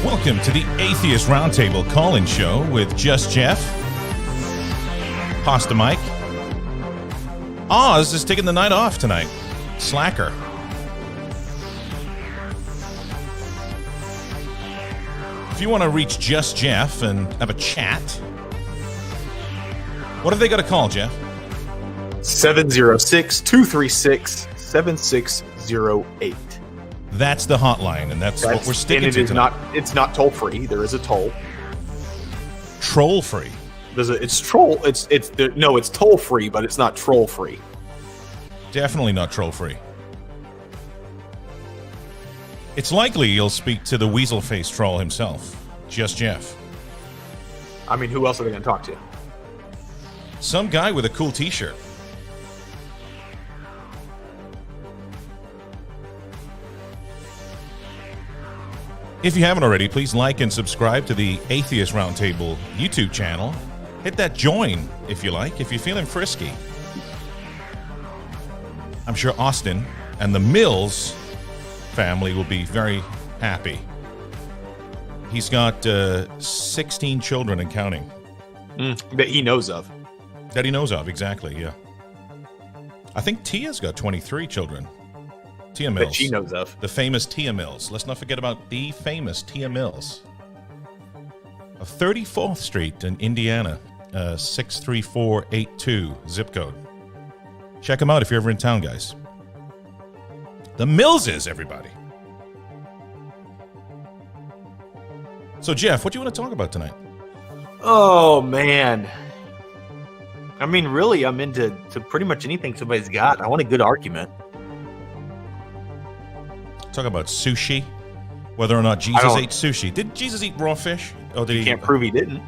Welcome to the Atheist Roundtable call-in show with Just Jeff, Pasta Mike. Oz is taking the night off tonight. Slacker. If you want to reach Just Jeff and have a chat, what have they got to call, Jeff? 706-236-7608. That's the hotline, and that's what we're sticking to tonight. It's not toll free. There is a toll. Troll free. It's toll free, but it's not troll free. Definitely not troll free. It's likely you'll speak to the weasel-faced troll himself, Just Jeff. I mean, who else are they going to talk to? Some guy with a cool t-shirt. If you haven't already, please like and subscribe to the Atheist Roundtable YouTube channel. Hit that join if you like, if you're feeling frisky. I'm sure Austin and the Mills family will be very happy. He's got 16 children and counting. That he knows of. That he knows of, exactly, yeah. I think Tia's got 23 children. Tia Mills. That she knows of. The famous Tia Mills. Let's not forget about the famous Tia Mills. Of 34th Street in Indiana, 63482 zip code. Check them out if you're ever in town, guys. The Millses, everybody. So, Jeff, what do you want to talk about tonight? Oh, man. I mean, really, I'm into pretty much anything somebody's got. I want a good argument. Talk about sushi, whether or not Jesus ate sushi. Did Jesus eat raw fish? Oh, did he? Can't prove he didn't.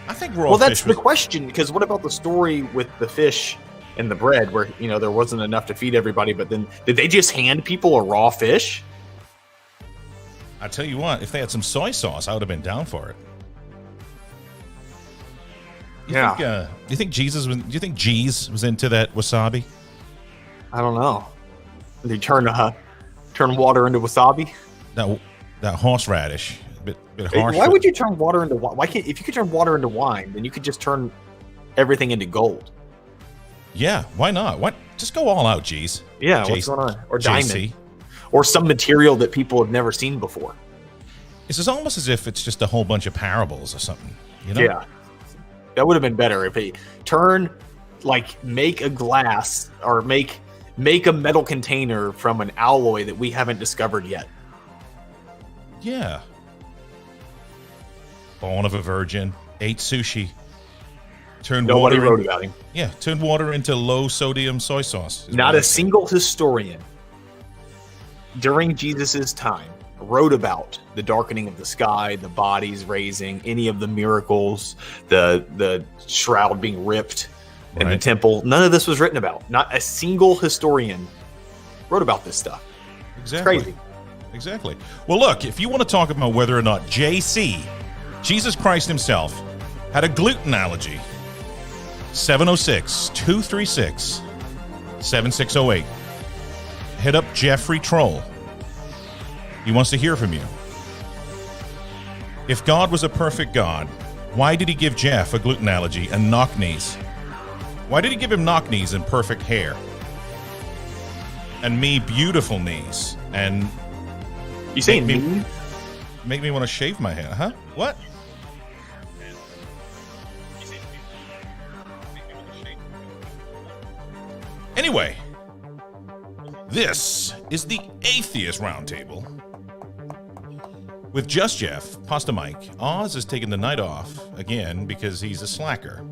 I think raw fish. Well, that's the question, because what about the story with the fish and the bread where, there wasn't enough to feed everybody, but then did they just hand people a raw fish? I tell you what, if they had some soy sauce, I would have been down for it. Do you think Jesus was into that wasabi? I don't know. Did he turn water into wasabi? That horseradish, bit harsh. Why would you turn water into wine? If you could turn water into wine, then you could just turn everything into gold. Yeah, why not? Just go all out, geez. Yeah, what's going on? Or JC. diamond. Or some material that people have never seen before. It's almost as if it's just a whole bunch of parables or something, Yeah. That would have been better if they make a glass or make a metal container from an alloy that we haven't discovered yet. Yeah. Born of a virgin, ate sushi. Nobody wrote about him. Yeah, turned water into low sodium soy sauce. Not a single historian during Jesus's time wrote about the darkening of the sky, the bodies raising, any of the miracles, the shroud being ripped in the temple. None of this was written about. Not a single historian wrote about this stuff. Exactly. It's crazy. Exactly. Well, look, if you want to talk about whether or not JC, Jesus Christ himself, had a gluten allergy, 706-236-7608. Hit up Jeffrey Troll. He wants to hear from you. If God was a perfect God, why did he give Jeff a gluten allergy and knock knees? Why did he give him knock knees and perfect hair? And me beautiful knees? And you saying me? Make me want to shave my head, huh? What? Anyway, this is the Atheist Roundtable with Just Jeff, Pasta Mike. Oz is taking the night off again because he's a slacker.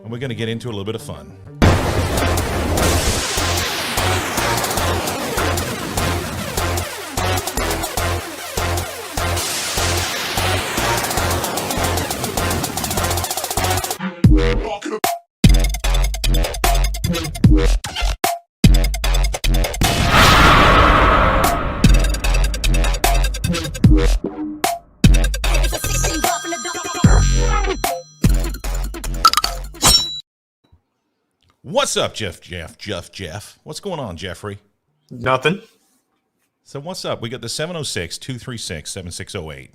And we're going to get into a little bit of fun. What's up, Jeff? What's going on, Jeffrey? Nothing. So what's up? We got the 706-236-7608.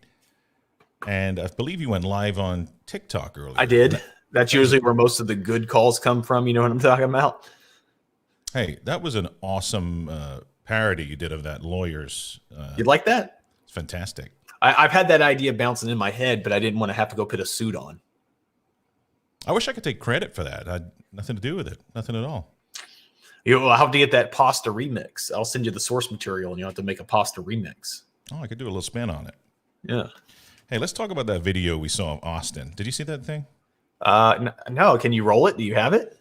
And I believe you went live on TikTok earlier. I did. That's usually where most of the good calls come from. You know what I'm talking about? Hey, that was an awesome parody you did of that Lawyers. You'd like that? It's fantastic. I've had that idea bouncing in my head, but I didn't want to have to go put a suit on. I wish I could take credit for that. I had nothing to do with it. Nothing at all. I'll have to get that pasta remix. I'll send you the source material, and you'll have to make a pasta remix. Oh, I could do a little spin on it. Yeah. Hey, let's talk about that video we saw of Austin. Did you see that thing? No. Can you roll it? Do you have it?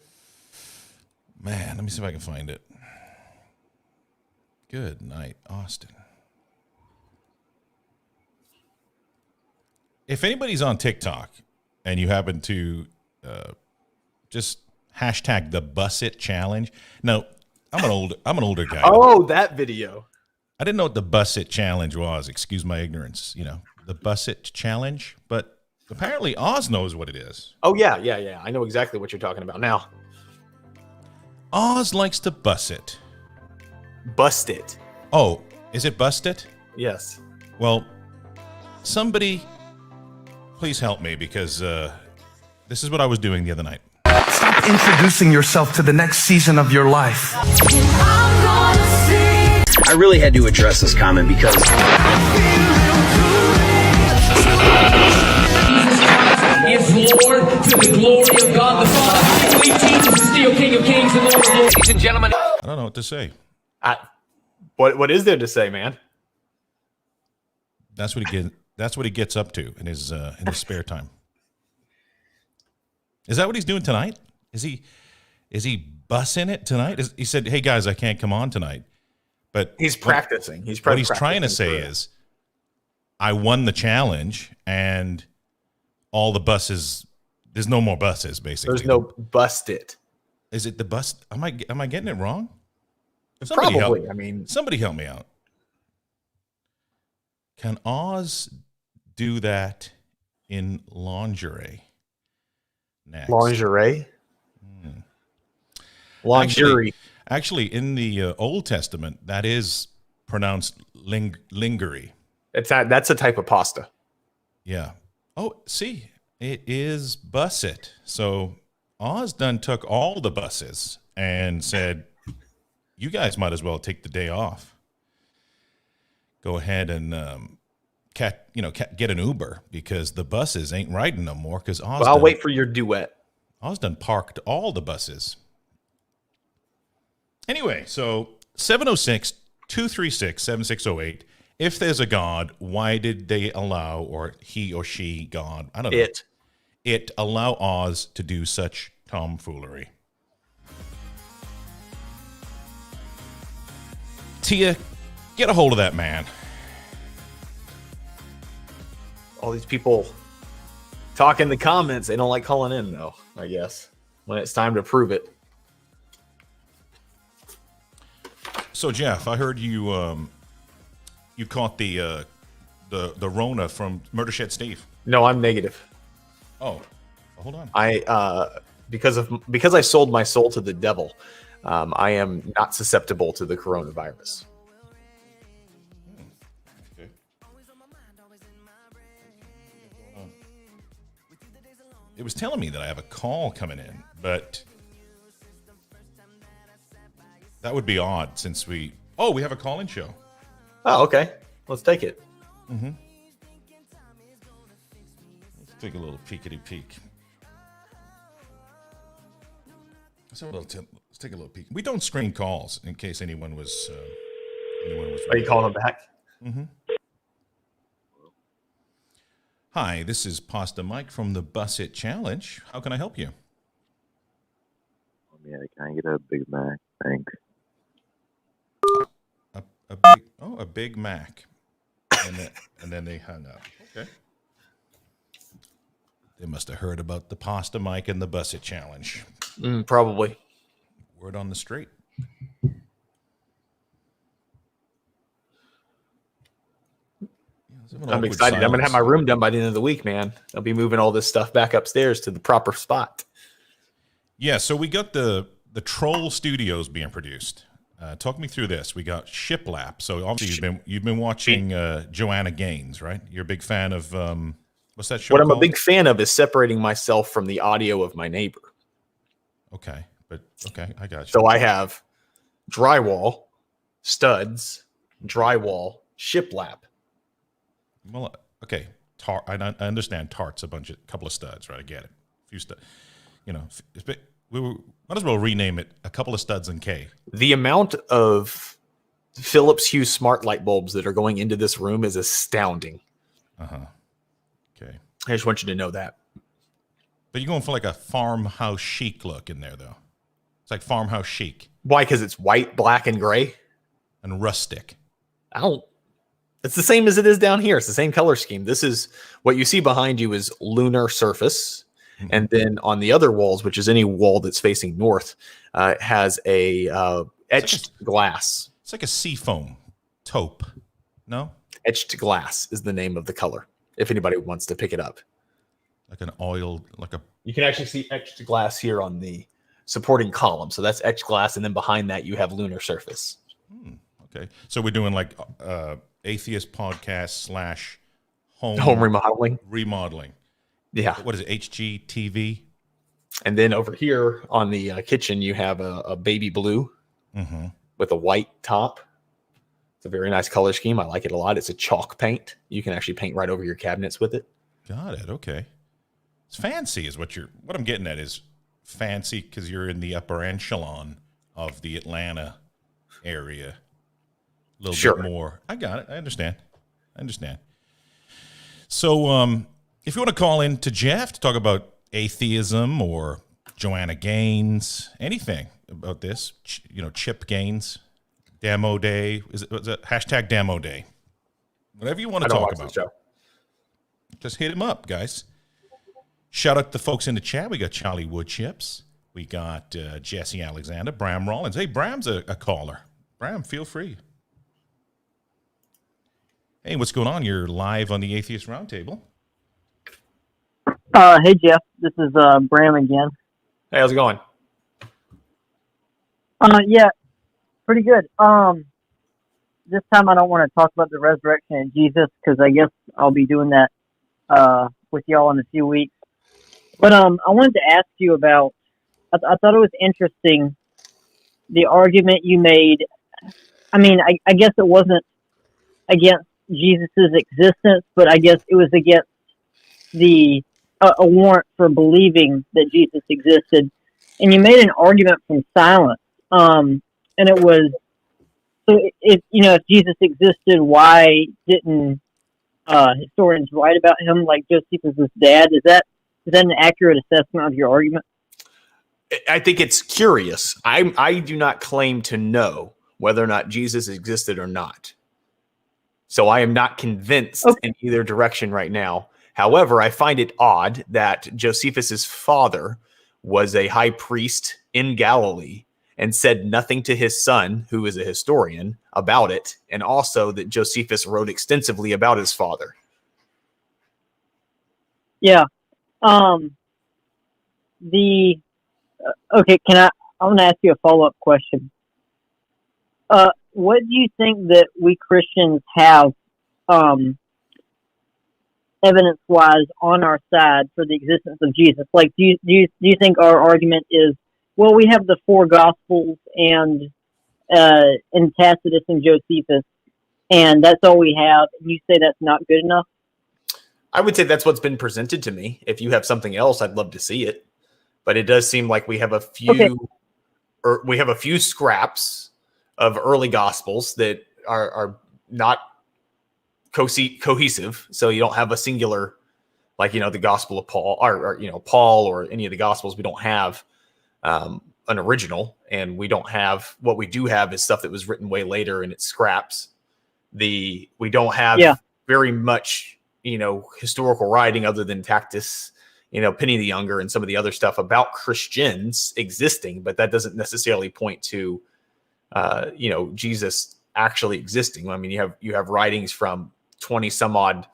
Man, let me see if I can find it. Good night, Austin. If anybody's on TikTok and you happen to just hashtag the Bus It Challenge. No, I'm an older guy. Oh, that video. I didn't know what the Bus It Challenge was. Excuse my ignorance. You know, the Bus It Challenge. But apparently Oz knows what it is. Oh, yeah. I know exactly what you're talking about now. Oz likes to bus it. Bust it. Oh, is it bust it? Yes. Well, somebody please help me because this is what I was doing the other night. Stop introducing yourself to the next season of your life. I really had to address this comment because It's Lord to the glory of God the Father. I believe Jesus is still King of Kings and Lord of Lords. Ladies and gentlemen. I don't know what to say. What is there to say, man? That's what he gets up to in his spare time. Is that what he's doing tonight? Is he bussing it tonight? He said, "Hey guys, I can't come on tonight." But He's practicing. What he's trying to say is, I won the challenge, and all the buses. There's no more buses. Basically, there's no bust it. Is it the bus? Am I getting it wrong? Probably. Somebody help me out. Can Oz do that in lingerie? Next. Lingerie. Lingerie. Actually, in the Old Testament, that is pronounced lingerie. That's a type of pasta. Yeah. Oh, see, it is bus it. So Oz done took all the buses and said, "You guys might as well take the day off. Go ahead and get an Uber because the buses ain't riding no more." Because I'll wait for your duet. Oz done parked all the buses. Anyway, so 706-236-7608. If there's a God, why did they allow, or he or she, God, I don't know. It allow Oz to do such tomfoolery. Tia, get a hold of that man. All these people talk in the comments. They don't like calling in, though, I guess, when it's time to prove it. So, Jeff, I heard you you caught the Rona from Murder Shed Steve. No, I'm negative. Oh, hold on. Because I sold my soul to the devil, I am not susceptible to the coronavirus. Okay. It was telling me that I have a call coming in, but that would be odd since we have a call-in show. Oh, okay. Let's take it. Mm-hmm. Let's take a little peekity-peek. Let's take a little peek. We don't screen calls in case anyone was. Are you calling them back? Mm-hmm. Hi, this is Pasta Mike from the Bus It Challenge. How can I help you? Yeah, can I get a Big Mac? Thanks. A Big Mac, and then they hung up. Okay. They must have heard about the Pasta Mike and the Bus It Challenge. Probably. Word on the street. I'm excited. I'm going to have my room done by the end of the week, man. I'll be moving all this stuff back upstairs to the proper spot. Yeah, so we got the Troll Studios being produced. Talk me through this. We got Shiplap. So obviously you've been watching Joanna Gaines, right? You're a big fan of what's that show What I'm called? a big fan of is separating myself from the audio of my neighbor. Okay, I got you. So I have drywall, studs, drywall, shiplap. Well, okay. I understand tarts, couple of studs, right? I get it. A few studs. You know, might as well rename it a couple of studs and K. The amount of Philips Hue smart light bulbs that are going into this room is astounding. Okay. I just want you to know that. But you're going for like a farmhouse chic look in there, though. It's like farmhouse chic Why? Because it's white, black, and gray? and rustic. It's the same as it is down here. It's the same color scheme. This is what you see behind you is lunar surface. And then on the other walls, which is any wall that's facing north, has a etched glass. It's like a seafoam taupe. No? Etched glass is the name of the color, if anybody wants to pick it up. Like an oil, like a. You can actually see etched glass here on the supporting column. So that's etched glass. And then behind that, you have lunar surface. Okay. So we're doing like atheist podcast / Home remodeling. remodeling. Yeah. What is it? HGTV? And then over here on the kitchen, you have a baby blue with a white top. It's a very nice color scheme. I like it a lot. It's a chalk paint. You can actually paint right over your cabinets with it. Got it. Okay. It's fancy is what I'm getting at is fancy because you're in the upper echelon of the Atlanta area. A little bit more. I got it. I understand. So, if you want to call in to Jeff to talk about atheism or Joanna Gaines, anything about this, Chip Gaines, Demo Day, was it hashtag Demo Day, whatever you want to talk about, just hit him up, guys. Shout out to the folks in the chat. We got Charlie Woodchips. We got Jesse Alexander, Bram Rollins. Hey, Bram's a caller. Bram, feel free. Hey, what's going on? You're live on the Atheist Roundtable. Hey Jeff, this is Bram again. Hey, how's it going? Yeah, pretty good. This time I don't want to talk about the resurrection of Jesus because I guess I'll be doing that with y'all in a few weeks. But I wanted to ask you about. I thought it was interesting the argument you made. I mean, I guess it wasn't against Jesus's existence, but I guess it was against the a warrant for believing that Jesus existed, and you made an argument from silence. And it was so if Jesus existed, why didn't historians write about him like Josephus' dad? Is that an accurate assessment of your argument? I think it's curious. I do not claim to know whether or not Jesus existed or not. So I am not convinced in either direction right now. However, I find it odd that Josephus's father was a high priest in Galilee and said nothing to his son, who is a historian, about it, and also that Josephus wrote extensively about his father. Yeah. Okay, I want to ask you a follow-up question. What do you think that we Christians have evidence-wise on our side for the existence of Jesus? Like, do you think our argument is, well, we have the four Gospels and Tacitus and Josephus, and that's all we have, and you say that's not good enough? I would say that's what's been presented to me. If you have something else, I'd love to see it. But it does seem like we have a few scraps of early Gospels that are not cohesive. So you don't have a singular, like, the Gospel of Paul or Paul or any of the Gospels. We don't have an original, and we don't have, what we do have is stuff that was written way later and it scraps. We don't have very much, historical writing other than Tacitus, Pliny the Younger and some of the other stuff about Christians existing, but that doesn't necessarily point to, Jesus actually existing. I mean, you have writings from 20 some odd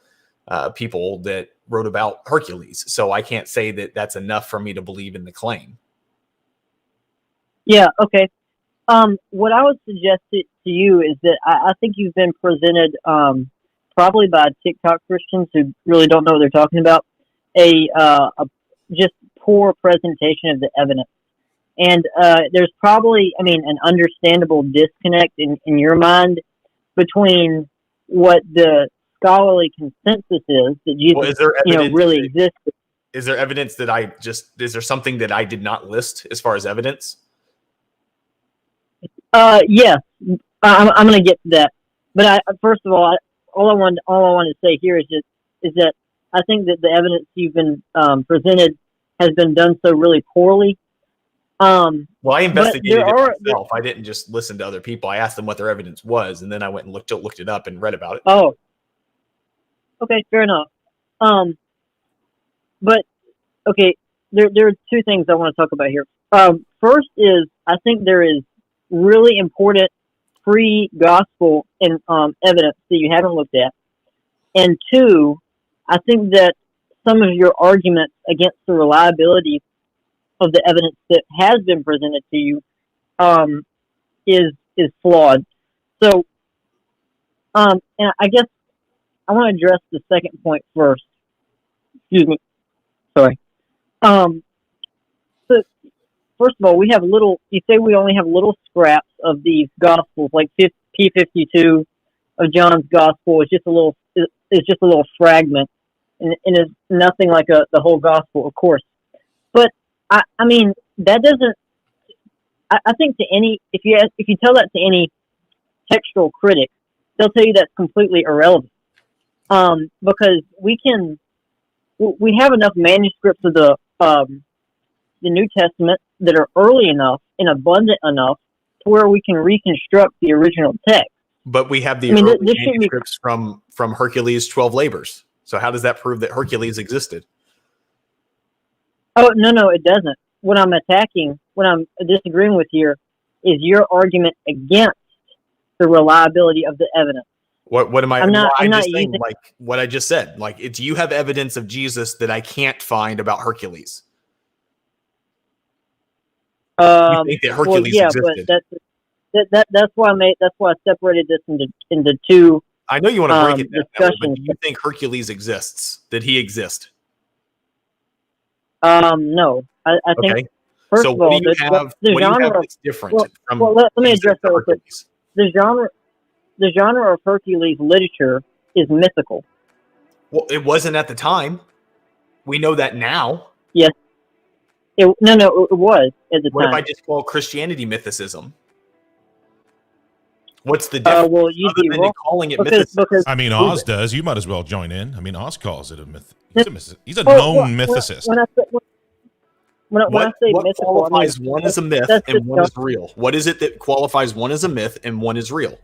people that wrote about Hercules. So I can't say that that's enough for me to believe in the claim. Yeah. Okay. What I would suggest to you is that I think you've been presented, probably by TikTok Christians who really don't know what they're talking about, a just poor presentation of the evidence. And there's probably, an understandable disconnect in your mind between what the scholarly consensus is that Jesus, Well, is there evidence really exists. Is there evidence that is there something that I did not list as far as evidence? Yes, I'm going to get to that. But first of all, all I want to say here is that I think that the evidence you've been presented has been done so really poorly. Well, I investigated it there myself. I didn't just listen to other people. I asked them what their evidence was, and then I went and looked it up and read about it. Oh, okay, fair enough. But okay, there are two things I want to talk about here. First is I think there is really important pre-gospel and evidence that you haven't looked at, and two, I think that some of your arguments against the reliability of the evidence that has been presented to you is flawed. So, and I guess I want to address the second point first. Excuse me. Sorry. So first of all, we have you say we only have little scraps of these gospels, like P52 of John's gospel is just a little fragment, and is nothing like the whole gospel, of course. But that doesn't. I think if you tell that to any textual critic, they'll tell you that's completely irrelevant. Because we have enough manuscripts of the New Testament that are early enough and abundant enough to where we can reconstruct the original text. But we have the early manuscripts from Hercules' 12 Labors. So how does that prove that Hercules existed? Oh, no, it doesn't. What I'm disagreeing with here is your argument against the reliability of the evidence. What am I? I'm not just saying, using, like what I just said. Like, it's you have evidence of Jesus that I can't find about Hercules. You think that Hercules existed? But that's why I separated this into two. I know you want to break it down, but do you discussions. think Hercules exists? Did he exist? No, I think. Okay. First So of what all, do you have? the What do you genre have that's different from? well, let me address that real quick. Hercules? The genre of Hercules literature is mythical. Well, it wasn't at the time. We know that now. Yes. It was at the What time. if I just call Christianity mythicism? What's the difference? Well, you'd other be than wrong calling it because mythicism? Oz does. You might as well join in. Oz calls it a myth. He's a well, known mythicist. When I say What mythical, qualifies one as a myth that's and just one is real? What is it that qualifies one as a myth and one is real?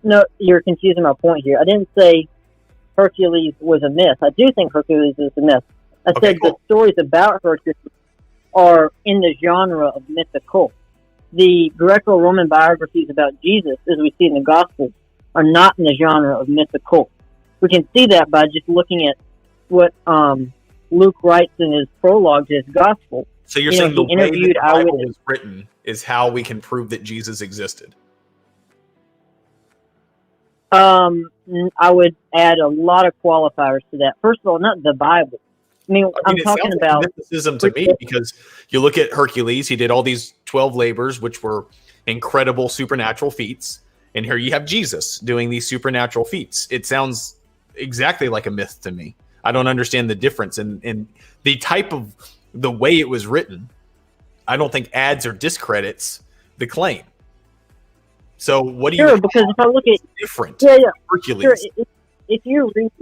No, you're confusing my point here. I didn't say Hercules was a myth. I do think Hercules is a myth. I said the stories about Hercules are in the genre of mythical. The Greco-Roman biographies about Jesus, as we see in the Gospels, are not in the genre of mythical. We can see that by just looking at what Luke writes in his prologue to his Gospel. So you're saying the way that the Bible was written is how we can prove that Jesus existed? I would add a lot of qualifiers to that. First of all, not the Bible. I'm talking about mythicism to me, because you look at Hercules, he did all these 12 labors, which were incredible supernatural feats. And here you have Jesus doing these supernatural feats. It sounds exactly like a myth to me. I don't understand the difference in the type of the way it was written. I don't think adds or discredits the claim. So what do you? Sure, because if I look at different, Hercules. Sure, if you read,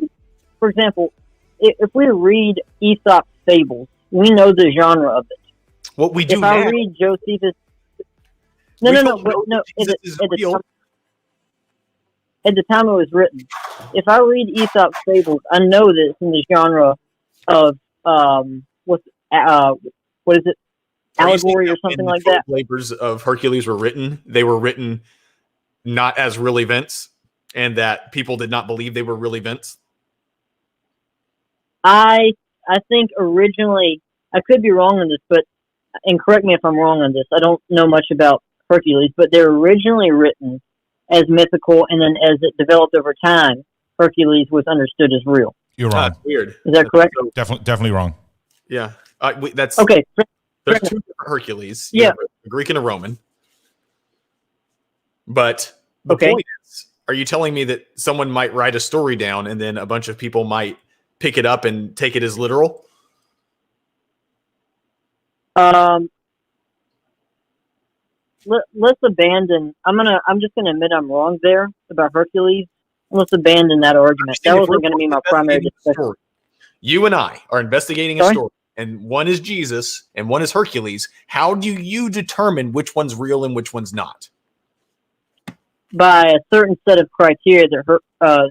for example, if we read Aesop's fables, we know the genre of it. What we do if now. I read Josephus, no. At the time it was written, if I read Aesop's fables, I know that it's in the genre of what is it? Allegory or something like that. Labors of Hercules were written. They were written not as real events, and that people did not believe they were real events. I think originally, I could be wrong on this, but and correct me if I'm wrong on this, I don't know much about Hercules, but they're originally written as mythical, and then as it developed over time, Hercules was understood as real. You're wrong. That's weird. Is that correct? So, Definitely wrong. yeah. That's Okay. There's two different Hercules. You Yeah. have a Greek and a Roman. But the Okay. point is, are you telling me that someone might write a story down and then a bunch of people might pick it up and take it as literal? Let's abandon. I'm just gonna admit I'm wrong there about Hercules. Let's abandon that argument. That If wasn't we're going to be my investigating primary a discussion. story, you and I are investigating a Sorry? story, and one is Jesus and one is Hercules. How do you determine which one's real and which one's not? By a certain set of criteria that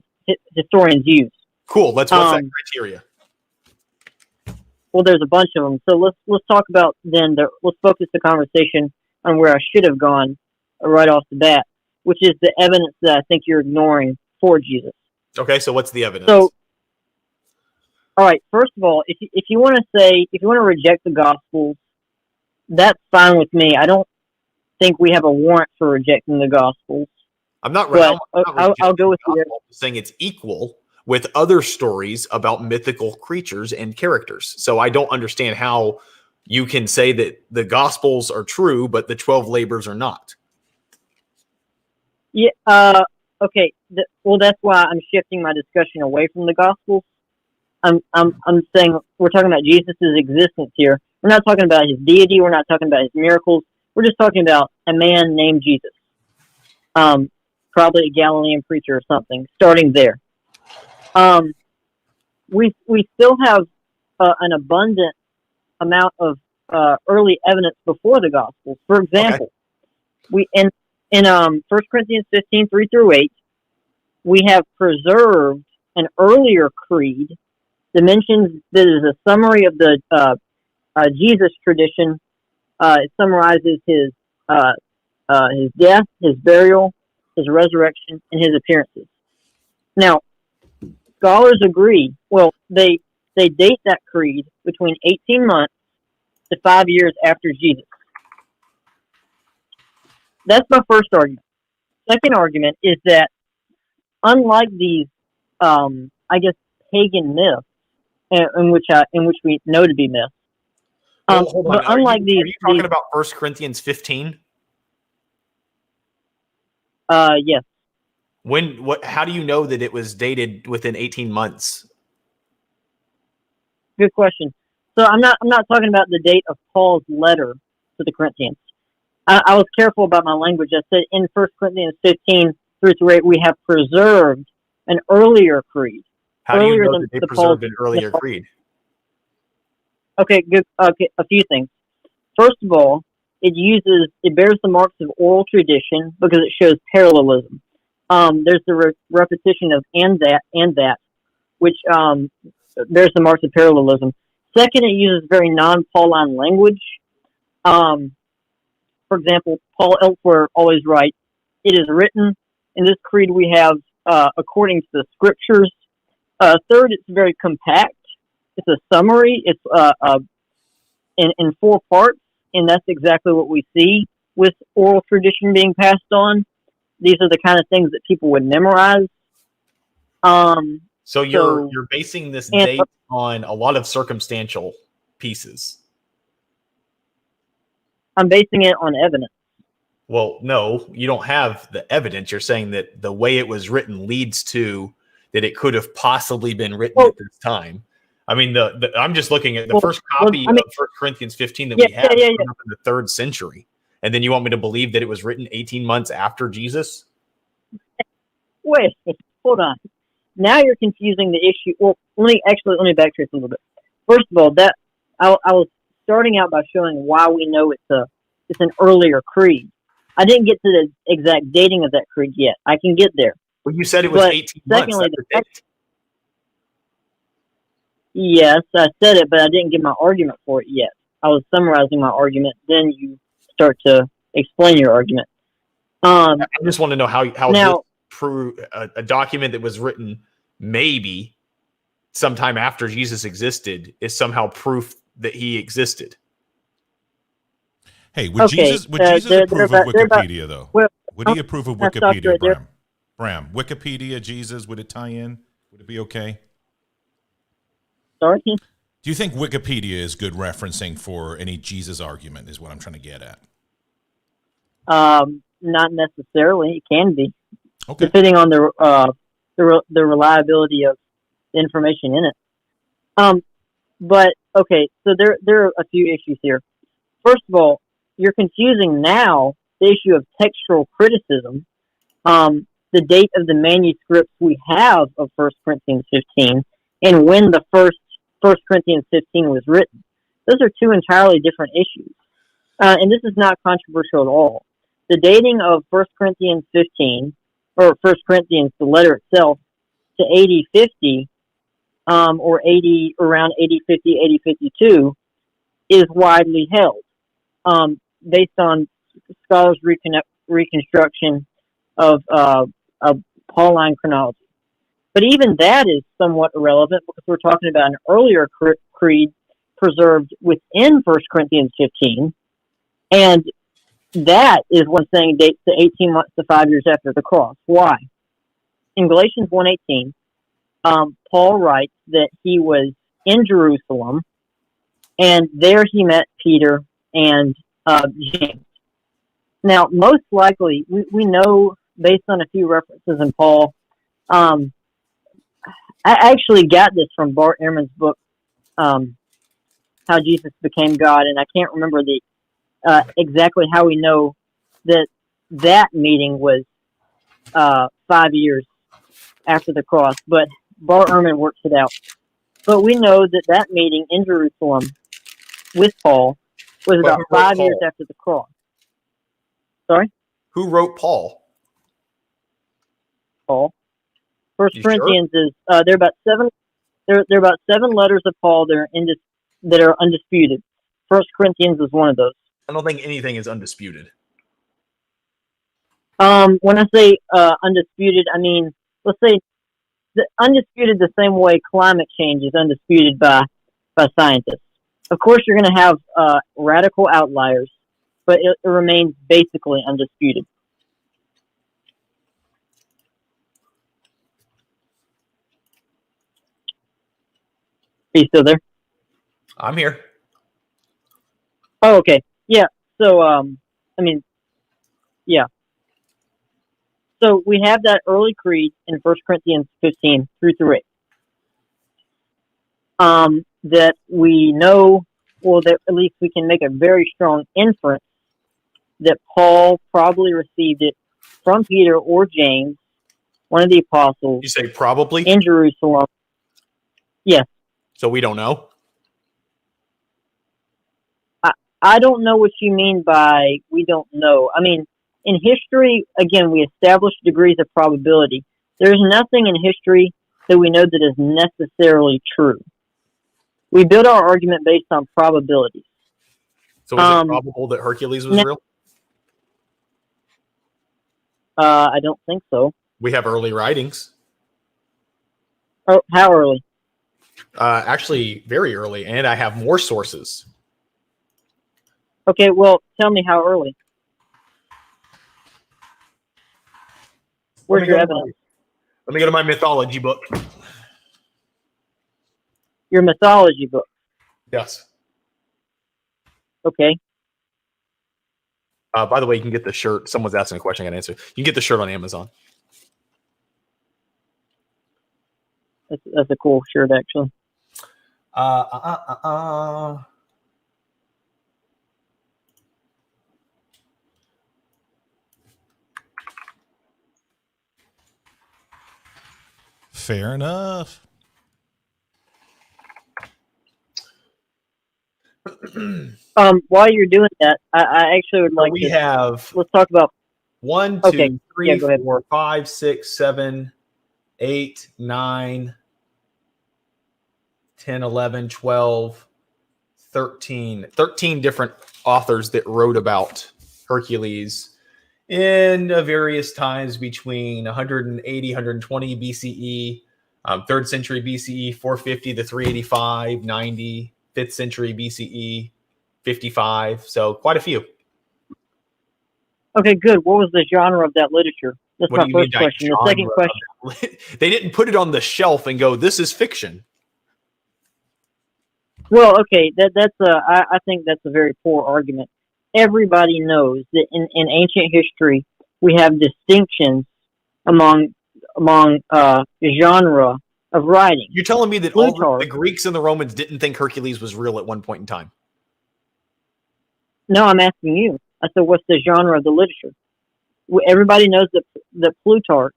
historians use. Cool. What's that Um, criteria? Well, there's a bunch of them. So let's talk about then. Let's focus the conversation on where I should have gone right off the bat, which is the evidence that I think you're ignoring for Jesus. Okay, so what's the evidence? So, all right. First of all, if you want to reject the Gospels, that's fine with me. I don't think we have a warrant for rejecting the Gospels. I'm not But I'm I'll go with you there. saying it's equal with other stories about mythical creatures and characters. So I don't understand how you can say that the Gospels are true, but the 12 labors are not. Yeah. Okay. Well, that's why I'm shifting my discussion away from the Gospels. I'm saying we're talking about Jesus' existence here. We're not talking about his deity. We're not talking about his miracles. We're just talking about a man named Jesus. Probably a Galilean preacher or something. Starting there. We still have an abundant amount of early evidence before the Gospels. For example, we in 1 Corinthians 15, 3-8, we have preserved an earlier creed that mentions that is a summary of the Jesus tradition. It summarizes his death, his burial, his resurrection, and his appearances. Now, scholars agree. Well, they date that creed between 18 months to 5 years after Jesus. That's my first argument. Second argument is that unlike these, pagan myths, in which we know to be myths, Hold on. but unlike are these, you talking about 1 Corinthians 15? yes. How do you know that it was dated within 18 months? Good question. So I'm not talking about the date of Paul's letter to the Corinthians. I was careful about my language. I said in 1 Corinthians 15, 3-8, we have preserved an earlier creed. How do you Earlier know than that they the preserved Paul- an earlier creed? Okay, good. Okay, a few things. First of all, it bears the marks of oral tradition because it shows parallelism. There's the repetition of and that, which bears the marks of parallelism. Second, it uses very non-Pauline language. For example, Paul elsewhere always writes, "It is written." In this creed, we have according to the scriptures. Third, it's very compact. It's a summary. It's in 4 parts, and that's exactly what we see with oral tradition being passed on. These are the kind of things that people would memorize. So you're basing this date on a lot of circumstantial pieces. I'm basing it on evidence. Well, no, you don't have the evidence. You're saying that the way it was written leads to that it could have possibly been written at this time. I mean, I'm just looking at the first copy of 1 Corinthians 15 that we have from in the 3rd century. And then you want me to believe that it was written 18 months after Jesus? Wait, hold on. Now you're confusing the issue. Well, let me backtrace a little bit. First of all, that I was starting out by showing why we know it's an earlier creed. I didn't get to the exact dating of that creed yet. I can get there. Well, you said it was 18 months. Secondly, That's the date. Yes, I said it, but I didn't give my argument for it yet. I was summarizing my argument. Then you start to explain your argument. I just want to know how now, this prove a document that was written maybe sometime after Jesus existed is somehow proof that he existed. Hey, would Okay, Jesus they're approve about- of they're about- Wikipedia though? well, Would he approve of that's not Wikipedia, good. Bram? Bram, Wikipedia, Jesus, would it tie in? Would it be okay? Sorry? Do you think Wikipedia is good referencing for any Jesus argument? Is what I'm trying to get at. Not necessarily. It can be, Okay. depending on the reliability of the information in it. But okay, so there are a few issues here. First of all, you're confusing now the issue of textual criticism, the date of the manuscripts we have of 1 Corinthians 15, and when the first 1 Corinthians 15 was written. Those are two entirely different issues. And this is not controversial at all. The dating of 1 Corinthians 15, or 1 Corinthians, the letter itself, to AD 50, or around AD 50, AD 52, is widely held, based on scholars' reconstruction of Pauline chronology. But even that is somewhat irrelevant because we're talking about an earlier creed preserved within 1 Corinthians 15, and that is one saying dates to 18 months to 5 years after the cross. Why? In Galatians 1:18, Paul writes that he was in Jerusalem, and there he met Peter and James. Now, most likely, we know based on a few references in Paul. I actually got this from Bart Ehrman's book, How Jesus Became God, and I can't remember the exactly how we know that meeting was 5 years after the cross, but Bart Ehrman works it out. But we know that meeting in Jerusalem with Paul was about 5 years after the cross. Sorry? Who wrote Paul? Paul. First You Corinthians is there are about seven. There are about 7 letters of Paul that are undisputed. First Corinthians is one of those. I don't think anything is undisputed. When I say undisputed, I mean, let's say undisputed the same way climate change is undisputed by scientists. Of course, you're going to have radical outliers, but it remains basically undisputed. Are you still there? I'm here. Oh, okay. Yeah. So, I mean, yeah. So we have that early creed in 1 Corinthians 15 through 8. That we know, well, that at least we can make a very strong inference that Paul probably received it from Peter or James, one of the apostles, You say probably? in Jerusalem. Yes. So we don't know? I don't know what you mean by we don't know. I mean, in history, again, we establish degrees of probability. There's nothing in history that we know that is necessarily true. We build our argument based on probabilities. So is it probable that Hercules was real? I don't think so. We have early writings. Oh, how early? Actually, very early, and I have more sources. Okay, well, tell me how early. Where's your evidence? Let me go to my mythology book. Your mythology book. Yes. Okay. By the way, you can get the shirt. Someone's asking a question I got to answer. You can get the shirt on Amazon. That's a cool shirt, actually. Fair enough. While you're doing that, I actually would like we to. have Let's talk about. 1, 2, Okay. 3, Yeah, go ahead. 4, 5, 6, 7, 8, 9, 10, 11, 12, 13 different authors that wrote about Hercules in various times between 180, 120 BCE, 3rd century BCE, 450 to 385, 90, 5th century BCE, 55. So quite a few. Okay, good. What was the genre of that literature? That's What my do you mean first by question. The second genre question. of- They didn't put it on the shelf and go, "This is fiction." Well, okay, I think that's a very poor argument. Everybody knows that in ancient history we have distinctions among genre of writing. You're telling me that all the Plutarch. Greeks and the Romans didn't think Hercules was real at one point in time? No, I'm asking you. I said, what's the genre of the literature? Everybody knows that Plutarch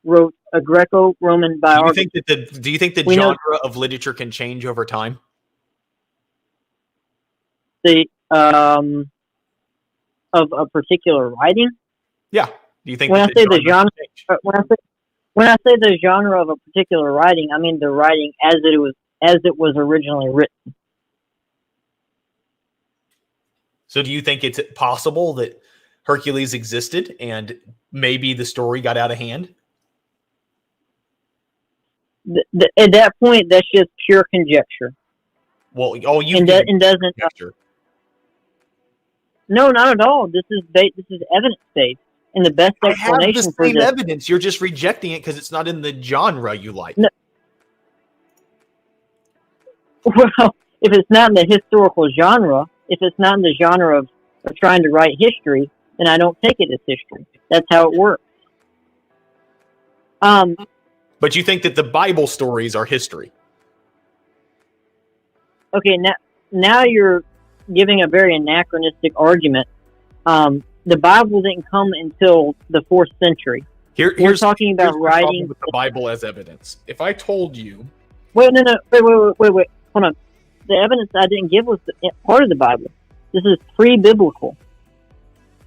wrote a Greco-Roman biography. Do you think the We know- genre of literature can change over time? Of a particular writing. Yeah. Do you think When that I say the genre, can change? when I say the genre of a particular writing, I mean the writing as it was originally written. So do you think it's possible that Hercules existed and maybe the story got out of hand? At that point, that's just pure conjecture. Well, And doesn't. conjecture. No, not at all. This is evidence based, and the best I have the explanation for same this. evidence. You're just rejecting it because it's not in the genre you like. No. Well, if it's not in the historical genre, if it's not in the genre of trying to write history, then I don't take it as history. That's how it works. But you think that the Bible stories are history? Okay, now you're giving a very anachronistic argument. The Bible didn't come until the 4th century. We're talking about here's my problem writing. with the Bible as evidence. If I told you, Wait, no, wait, hold on. The evidence I didn't give was part of the Bible. This is pre-biblical.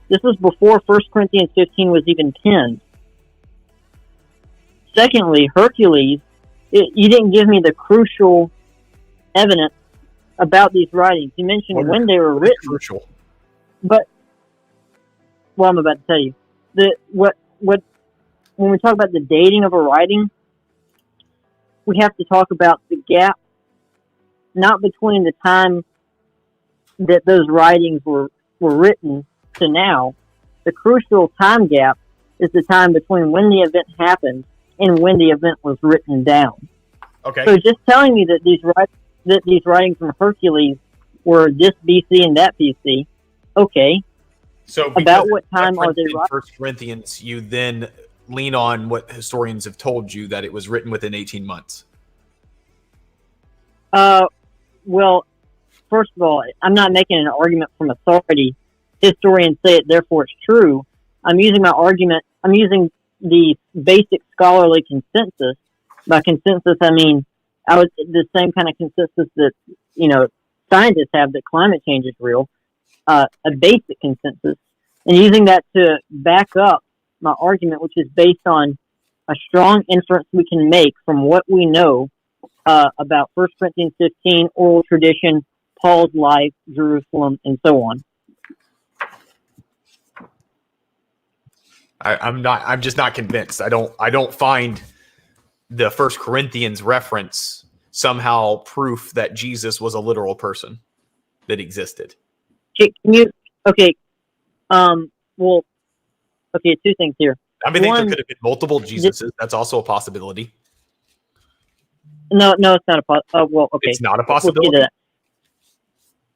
This was before 1 Corinthians 15 was even penned. Secondly, Hercules, you didn't give me the crucial evidence about these writings. You mentioned when they were written, crucial. but I'm about to tell you when we talk about the dating of a writing, we have to talk about the gap, not between the time that those writings were written to now. The crucial time gap is the time between when the event happened and when the event was written down. Okay. So just telling me that these writings from Hercules were this BC and that BC, okay. So About what time are they in writing? 1 Corinthians, you then lean on what historians have told you that it was written within 18 months. Well, first of all, I'm not making an argument from authority. Historians say it, therefore it's true. I'm using the basic scholarly consensus. By consensus, I mean the same kind of consensus that scientists have that climate change is real. A basic consensus, and using that to back up my argument, which is based on a strong inference we can make from what we know about 1 Corinthians 15, oral tradition, Paul's life, Jerusalem, and so on. I'm just not convinced. I don't find the 1 Corinthians reference somehow proof that Jesus was a literal person that existed. Can you? Okay. Well. Okay. Two things here. I mean, One, there could have been multiple Jesuses. That's also a possibility. No, it's not a possibility. Well, okay. It's not a We'll possibility. get to that.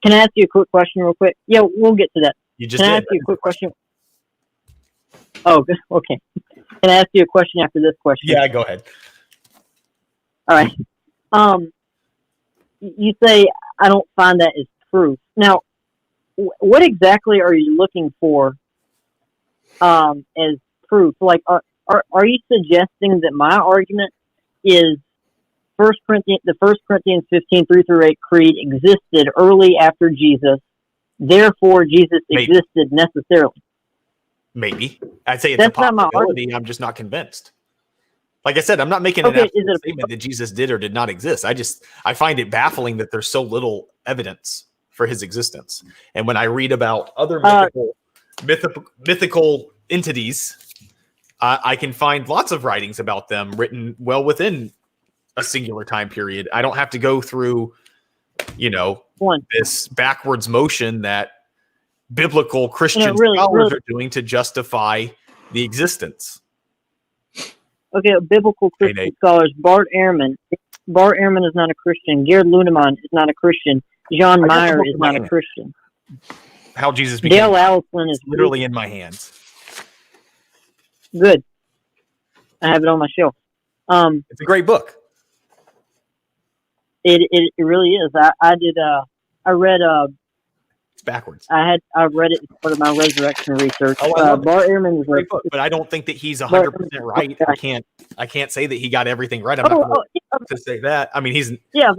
Can I ask you a quick question real quick? Yeah, we'll get to that. You just Can I did. ask you a quick question? Oh, good. Okay. Can I ask you a question after this question? Yeah, go ahead. All right. You say I don't find that as proof. Now, what exactly are you looking for as proof? Like, are you suggesting that my argument is the 1 Corinthians 15 3-8 creed existed early after Jesus, therefore Jesus existed necessarily? Maybe. I'd say it's That's a not my possibility. I'm just not convinced. Like I said, I'm not making an Okay, is absolute it a- statement that Jesus did or did not exist. I find it baffling that there's so little evidence for his existence. And when I read about other mythical entities, I can find lots of writings about them written well within a singular time period. I don't have to go through, One. this backwards motion that biblical Christian really- scholars really- are doing to justify the existence. Okay, biblical Christian Nate. scholars. Bart Ehrman. Bart Ehrman is not a Christian. Gerard Lunemann is not a Christian. John I got the Meyer book is in my not a hand. Christian. How Jesus became Dale Allison is literally in my hands. good. I have it on my shelf. It's a great book. It really is. I read It's backwards. I read it as part of my resurrection research. Oh, I love it. Bart Ehrman is Great book, but I don't think that he's 100% right. I can't say that he got everything right. I'm not going to say that. I mean, he's yeah.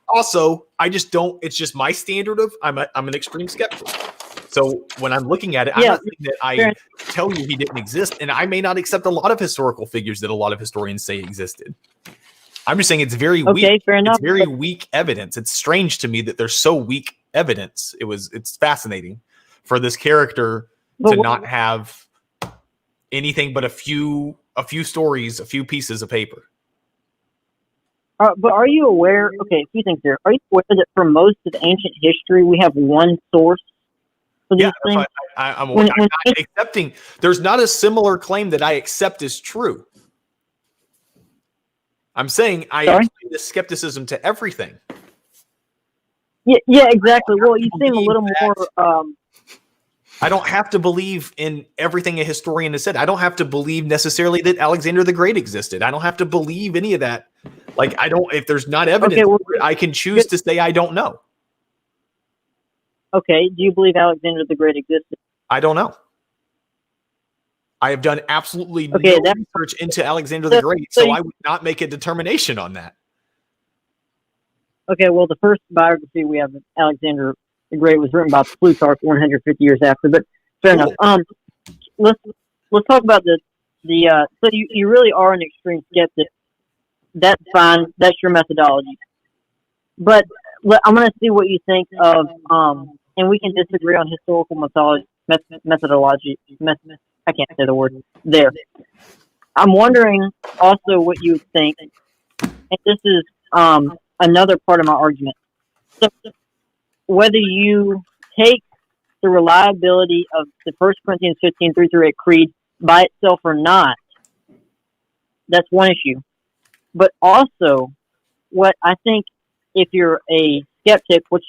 also, I just don't. It's just my standard of I'm an extreme skeptic. So when I'm looking at it, I'm Yeah. not saying that I tell you he didn't exist, and I may not accept a lot of historical figures that a lot of historians say existed. I'm just saying it's very Okay, weak. fair enough. It's very weak evidence. It's strange to me that there's so weak evidence. It's fascinating for this character But to what- not have anything but a few stories, a few pieces of paper. But are you aware? Okay, a few things here. Are you aware that for most of ancient history, we have one source for these Yeah, that's things? why I'm When- not accepting. There's not a similar claim that I accept as true. I'm saying I Sorry? apply this skepticism to everything. Yeah, exactly. Well, you seem a little more. I don't have to believe in everything a historian has said. I don't have to believe necessarily that Alexander the Great existed. I don't have to believe any of that. Like, I don't. If there's not evidence, Okay, well, for it, I can choose to say I don't know. Okay, do you believe Alexander the Great existed? I don't know. I have done absolutely Okay, no research into Alexander the Great, so so you- I would not make a determination on that. Okay, well, the first biography we have of Alexander the Great was written by Plutarch 150 years after, but fair Cool. enough. Let's talk about the so you really are an extreme skeptic. That's fine. That's your methodology. But I'm going to see what you think of and we can disagree on historical methodology. I can't say the word there. I'm wondering also what you think, and this is another part of my argument. So whether you take the reliability of the 1 Corinthians 15:3-8 creed by itself or not, that's one issue. But also, what I think, if you're a skeptic, which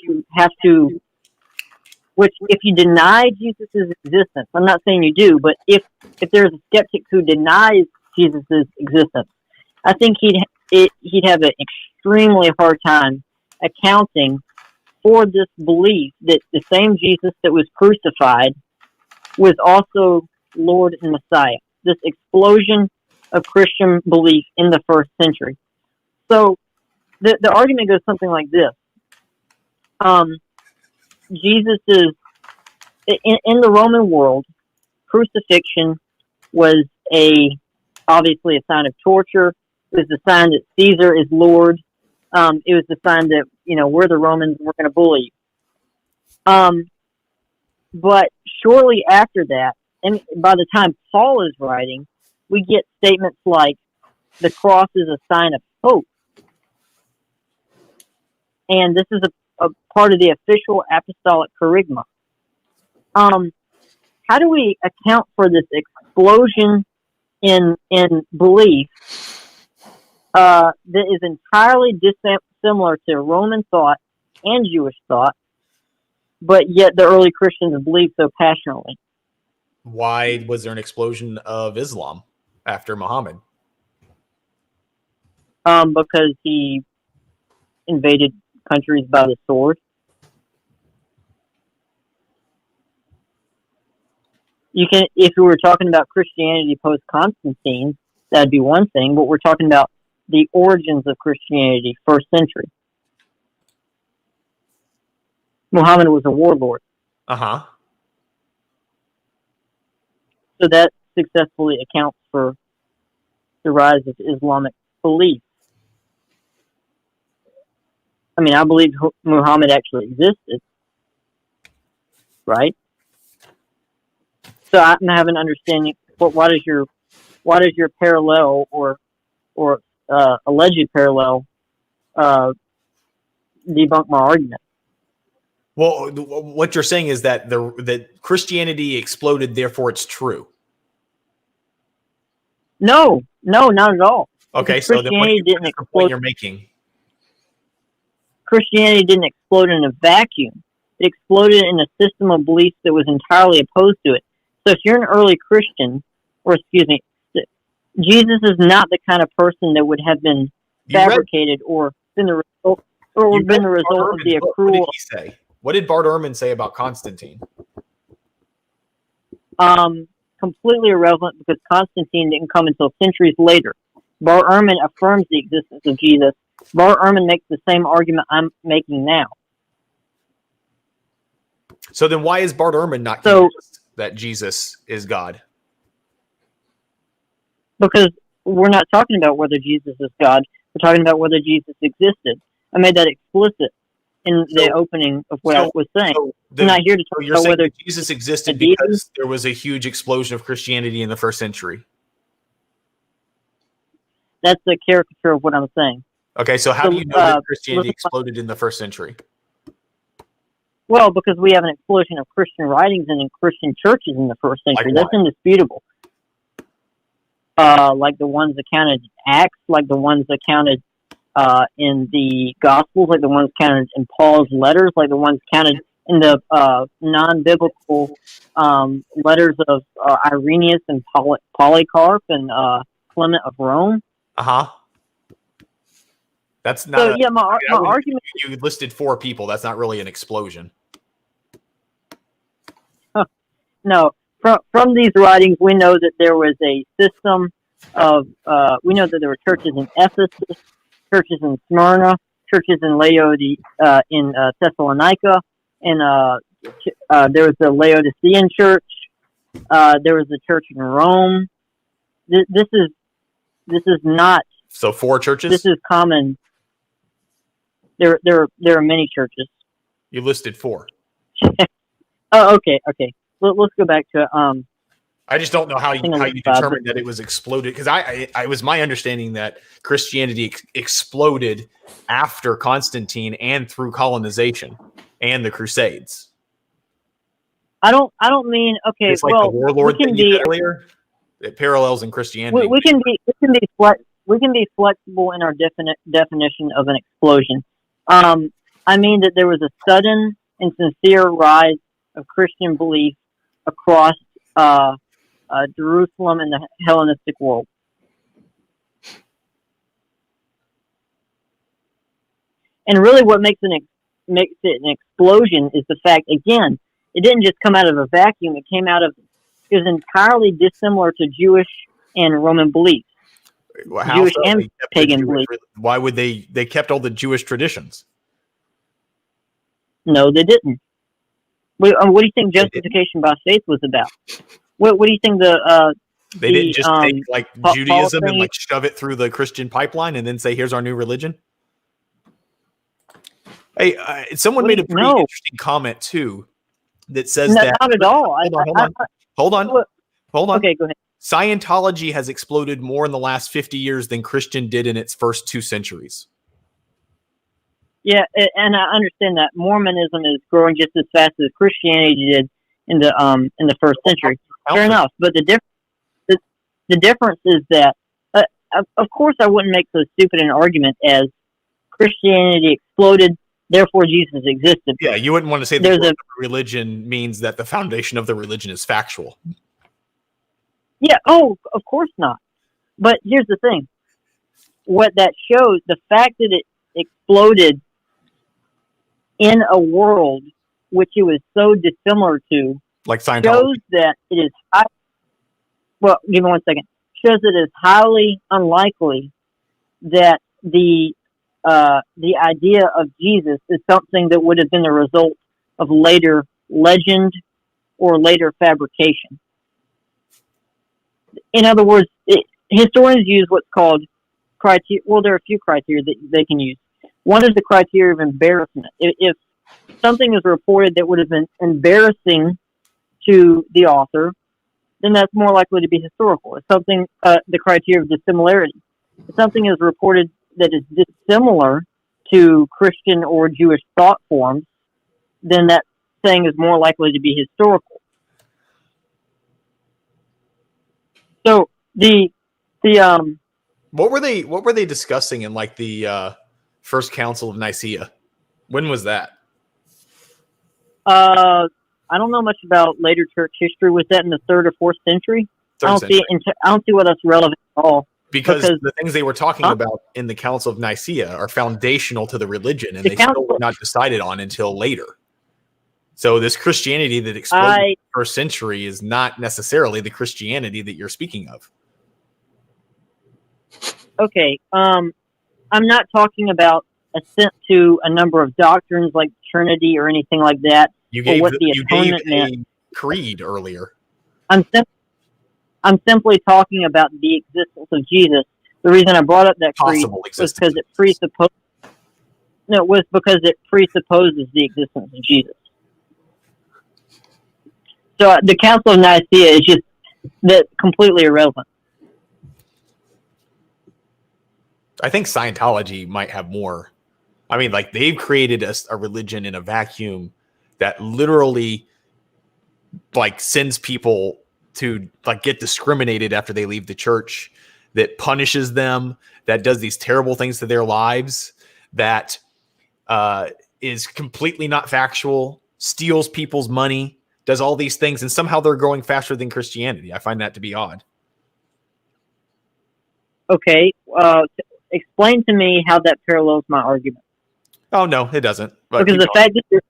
if you deny Jesus' existence, I'm not saying you do, but if there's a skeptic who denies Jesus' existence, I think he'd have an extremely hard time accounting for this belief that the same Jesus that was crucified was also Lord and Messiah. This explosion of Christian belief in the first century. So the argument goes something like this. Jesus is, in the Roman world, crucifixion was obviously a sign of torture. It was the sign that Caesar is Lord. It was the sign that, we're the Romans, we're going to bully you. But shortly after that, and by the time Paul is writing, we get statements like, the cross is a sign of hope. And this is a part of the official apostolic kerygma. How do we account for this explosion in belief that is entirely dissimilar to Roman thought and Jewish thought, but yet the early Christians believed so passionately? Why was there an explosion of Islam after Muhammad? Because he invaded countries by the sword. If we were talking about Christianity post Constantine, that'd be one thing, but we're talking about the origins of Christianity, first century. Muhammad was a warlord. Uh-huh. So that successfully accounts for the rise of Islamic belief. I mean, I believe Muhammad actually existed, right? So I'm having an understanding. Why does your parallel or alleged parallel debunk my argument? Well, what you're saying is that that Christianity exploded, therefore it's true. No, not at all. Okay, Because so then what Christianity didn't what's the explode. point you're making? Christianity didn't explode in a vacuum. It exploded in a system of beliefs that was entirely opposed to it. So if you're an early Christian, or excuse me, Jesus is not the kind of person that would have been fabricated or been the result, of the accrual. What did he say? What did Bart Ehrman say about Constantine? Completely irrelevant because Constantine didn't come until centuries later. Bart Ehrman affirms the existence of Jesus. Bart Ehrman makes the same argument I'm making now. So then why is Bart Ehrman not convinced that Jesus is God? Because we're not talking about whether Jesus is God. We're talking about whether Jesus existed. I made that explicit in the opening of what I was saying. I'm not here to talk about whether Jesus existed because there was a huge explosion of Christianity in the first century. That's a caricature of what I'm saying. Okay, so how do you know that Christianity exploded in the first century? Well, because we have an explosion of Christian writings and in Christian churches in the first century. That's indisputable. Like the ones accounted in Acts, like the ones accounted in the Gospels, like the ones counted in Paul's letters, like the ones counted in the non-biblical letters of Irenaeus and Polycarp and Clement of Rome. That's not. So my argument. You listed 4 people. That's not really an explosion. No, from these writings, we know that there was a system of. We know that there were churches in Ephesus, churches in Smyrna, churches in in Thessalonica, and there was the Laodicean church. There was a church in Rome. This is not. So 4 churches. This is common. There are many churches. You listed 4. Oh, okay. Let's go back to. I just don't know how you determined that it was exploded, because I was my understanding that Christianity exploded after Constantine and through colonization and the Crusades. I don't mean okay. It's like the warlord thing you said earlier. It parallels in Christianity. We can be flexible in our definition of an explosion. I mean that there was a sudden and sincere rise of Christian belief across Jerusalem and the Hellenistic world. And really what makes it an explosion is the fact, again, it didn't just come out of a vacuum. It was entirely dissimilar to Jewish and Roman beliefs. Jewish and pagan beliefs. Why would they kept all the Jewish traditions? No, they didn't. What do you think justification by faith was about? What do you think they didn't just take like Judaism and like shove it through the Christian pipeline and then say, here's our new religion? Hey, someone made a pretty interesting comment too that says that not at all. Hold on. Okay, go ahead. Scientology has exploded more in the last 50 years than Christian did in its first 2 centuries. Yeah, and I understand that Mormonism is growing just as fast as Christianity did in the first century. Fair enough, but the difference is that, of course, I wouldn't make so stupid an argument as Christianity exploded, therefore Jesus existed. Yeah, you wouldn't want to say that religion means that the foundation of the religion is factual. Yeah, of course not. But here's the thing. What that shows, the fact that it exploded in a world which it was so dissimilar to, like Scientology, shows that it is well, give me 1 second. Shows that it is highly unlikely that the idea of Jesus is something that would have been the result of later legend or later fabrication. In other words, historians use what's called criteria. Well, there are a few criteria that they can use. One is the criteria of embarrassment. If something is reported that would have been embarrassing to the author, then that's more likely to be historical. If something, the criteria of dissimilarity. If something is reported that is dissimilar to Christian or Jewish thought forms, then that saying is more likely to be historical. So what were they discussing in like the First Council of Nicaea? When was that? I don't know much about later church history. Was that in the 3rd or 4th century? I don't see why that's relevant at all. Because the things they were talking about in the Council of Nicaea are foundational to the religion, and they still were not decided on until later. So this Christianity that exploded in the first century is not necessarily the Christianity that you're speaking of. Okay, I'm not talking about assent to a number of doctrines like Trinity or anything like that. You gave meant. a creed earlier. I'm simply talking about the existence of Jesus. The reason I brought up that creed was because it presupposes the existence of Jesus. So the Council of Nicaea is just completely irrelevant. I think Scientology might have more. I mean, like they've created a religion in a vacuum that literally like sends people to like get discriminated after they leave the church, that punishes them, that does these terrible things to their lives, that is completely not factual, steals people's money, does all these things, and somehow they're growing faster than Christianity. I find that to be odd. Okay, explain to me how that parallels my argument. Oh, no, it doesn't. But because the fact that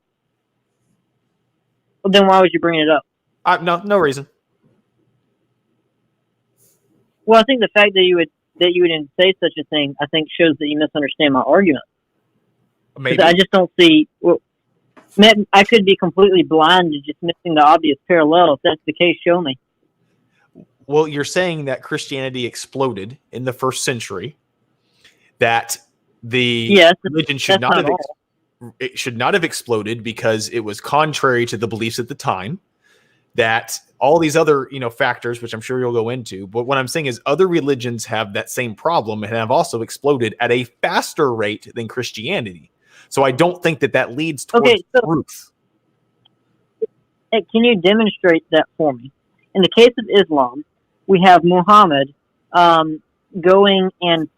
well, then why would you bring it up? No reason. Well, I think the fact that you would even say such a thing, I think shows that you misunderstand my argument. Maybe. I just don't see. Well, I could be completely blind to just missing the obvious parallel. If that's the case, show me. Well, you're saying that Christianity exploded in the first century, that the religion should not have exploded because it was contrary to the beliefs at the time, that all these other factors, which I'm sure you'll go into. But what I'm saying is other religions have that same problem and have also exploded at a faster rate than Christianity. So I don't think that leads towards truth. Can you demonstrate that for me? In the case of Islam, we have Muhammad going and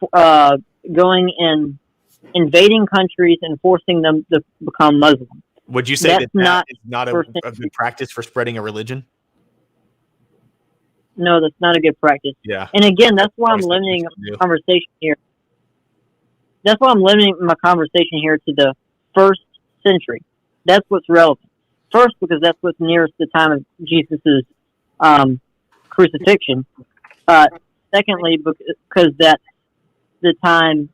invading countries and forcing them to become Muslim. Would you say that is not a good practice for spreading a religion? No, that's not a good practice. Yeah. And again, that's why I'm limiting my conversation here. That's why I'm limiting my conversation here to the first century. That's what's relevant. First, because that's what's nearest the time of Jesus's crucifixion. Secondly, because that's the time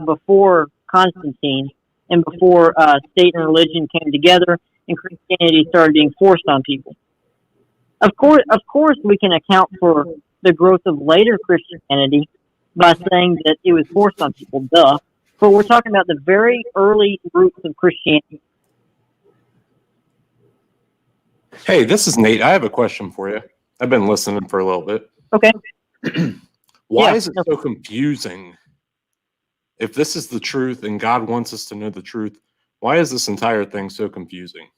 before Constantine and before state and religion came together and Christianity started being forced on people. Of course, we can account for the growth of later Christianity by saying that it was forced on people, duh. But we're talking about the very early roots of Christianity. Hey, this is Nate. I have a question for you. I've been listening for a little bit. Okay. Why is it so confusing? If this is the truth and God wants us to know the truth, why is this entire thing so confusing?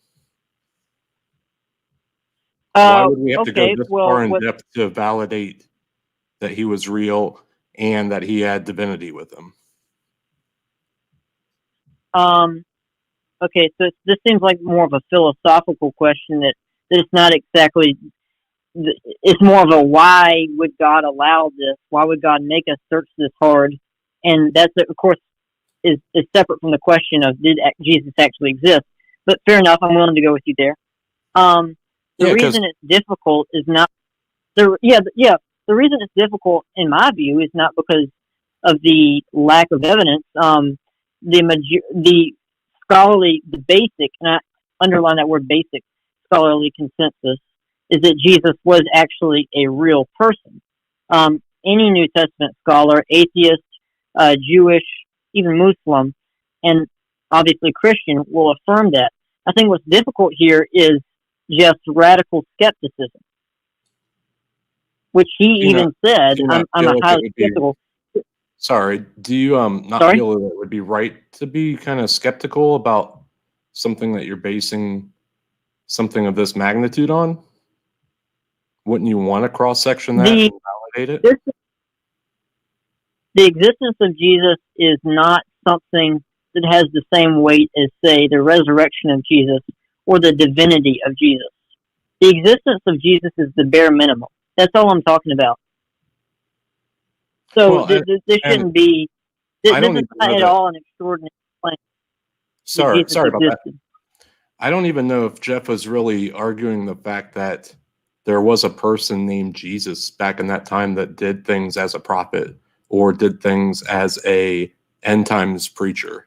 Why would we have to go this far in depth to validate that he was real and that he had divinity with him? Okay, so this seems like more of a philosophical question that it's not exactly. It's more of a why would God allow this? Why would God make us search this hard? And that's, of course, is separate from the question of did Jesus actually exist. But fair enough, I'm willing to go with you there. The reason it's difficult is not the reason it's difficult in my view is not because of the lack of evidence. The scholarly, the basic, and I underline that word basic, scholarly consensus is that Jesus was actually a real person. Any New Testament scholar, atheist, Jewish, even Muslim, and obviously Christian will affirm that. I think what's difficult here is just radical skepticism, which he even said, I'm a highly skeptical. Sorry, do you not feel that it would be right to be kind of skeptical about something that you're basing something of this magnitude on? Wouldn't you want to cross-section that and validate it? The existence of Jesus is not something that has the same weight as, say, the resurrection of Jesus or the divinity of Jesus. The existence of Jesus is the bare minimum. That's all I'm talking about. So this shouldn't be. This is not at all an extraordinary claim. Sorry about that. I don't even know if Jeff was really arguing the fact that there was a person named Jesus back in that time that did things as a prophet or did things as a end times preacher.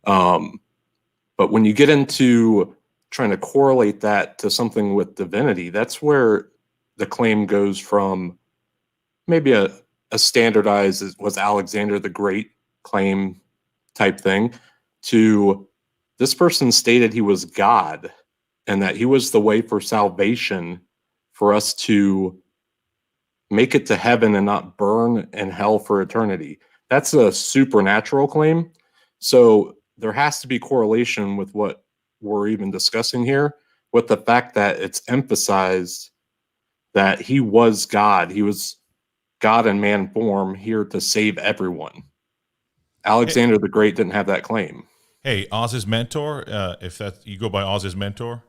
But when you get into trying to correlate that to something with divinity, that's where the claim goes from maybe a standardized was Alexander the Great claim type thing to this person stated he was God and that he was the way for salvation for us to make it to heaven and not burn in hell for eternity. That's a supernatural claim. So there has to be correlation with what we're even discussing here with the fact that it's emphasized that he was God. He was God in man form here to save everyone. Alexander the Great didn't have that claim. Hey, Oz's mentor, if that you go by Oz's mentor,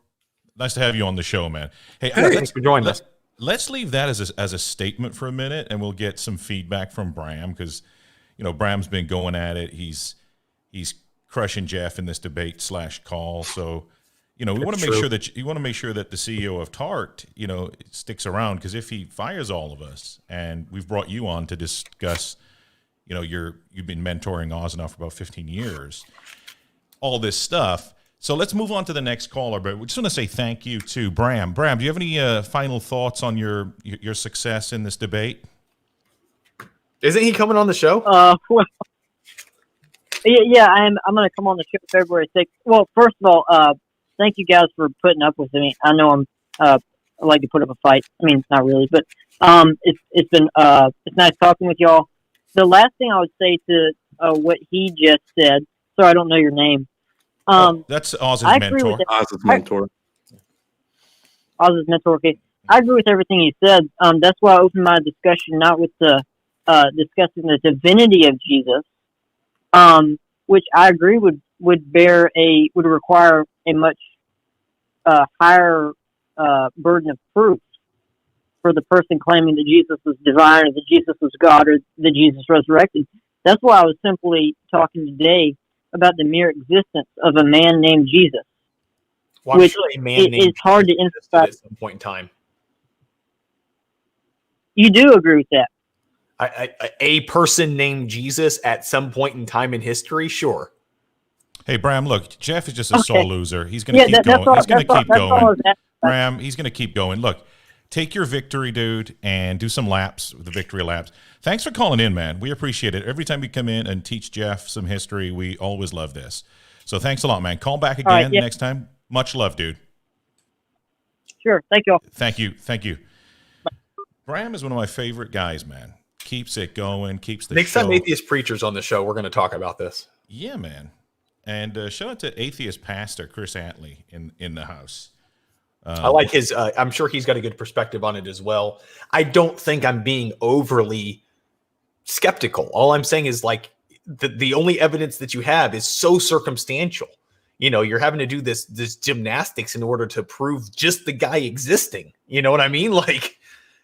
nice to have you on the show, man. Hey, thanks for joining us. Let's leave that as a statement for a minute, and we'll get some feedback from Bram because, Bram's been going at it. He's crushing Jeff in this debate /call. So, we want to make sure that the CEO of Tart, sticks around because if he fires all of us, and we've brought you on to discuss, you've been mentoring Oz now for about 15 years, all this stuff. So let's move on to the next caller, but we just want to say thank you to Bram. Bram, do you have any final thoughts on your success in this debate? Isn't he coming on the show? Well, yeah, I'm going to come on the show February 6th. Well, first of all, thank you guys for putting up with me. I know I like to put up a fight. I mean, not really, but it's been it's nice talking with y'all. The last thing I would say to what he just said, so I don't know your name. That's Oz's mentor. Oz's mentor. Oz's mentor. Okay, I agree with everything he said. That's why I opened my discussion not with the discussing the divinity of Jesus, which I agree would require a much higher burden of proof for the person claiming that Jesus was divine or that Jesus was God or that Jesus resurrected. That's why I was simply talking today about the mere existence of a man named Jesus. Well, I'm sure a man named it's hard to emphasize at some point in time. You do agree with that? A person named Jesus at some point in time in history, sure. Hey, Bram, look, Jeff is just a sore loser. He's going to keep going. He's going to keep going. Bram, he's going to keep going. Look, take your victory, dude, and do some laps, the victory laps. Thanks for calling in, man. We appreciate it. Every time you come in and teach Jeff some history, we always love this. So thanks a lot, man. Call back again next time. Much love, dude. Sure. Thank you all. Thank you. Thank you. Bram is one of my favorite guys, man. Keeps it going, keeps the Next show. time Atheist Preacher's on the show, we're going to talk about this. Yeah, man. And shout out to Atheist Pastor Chris Antley in the house. I like his, I'm sure he's got a good perspective on it as well. I don't think I'm being overly skeptical. All I'm saying is like the only evidence that you have is so circumstantial. You're having to do this gymnastics in order to prove just the guy existing. You know what I mean? Like,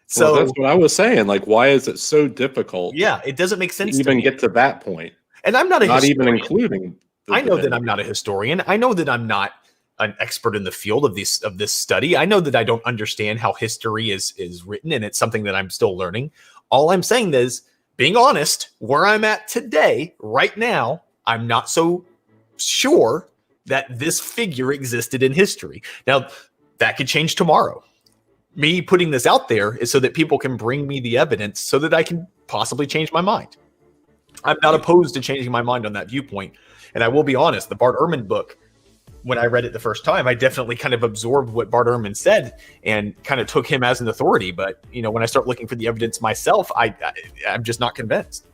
so that's what I was saying. Like, why is it so difficult? Yeah, it doesn't make sense to even get to that point. And I'm not even including. I know that I'm not a historian. I know that I'm not an expert in the field of this study. I know that I don't understand how history is written, and it's something that I'm still learning. All I'm saying is, being honest, where I'm at today, right now, I'm not so sure that this figure existed in history. Now, that could change tomorrow. Me putting this out there is so that people can bring me the evidence so that I can possibly change my mind. I'm not opposed to changing my mind on that viewpoint. And I will be honest, the Bart Ehrman book, when I read it the first time, I definitely kind of absorbed what Bart Ehrman said and kind of took him as an authority. But, when I start looking for the evidence myself, I'm just not convinced.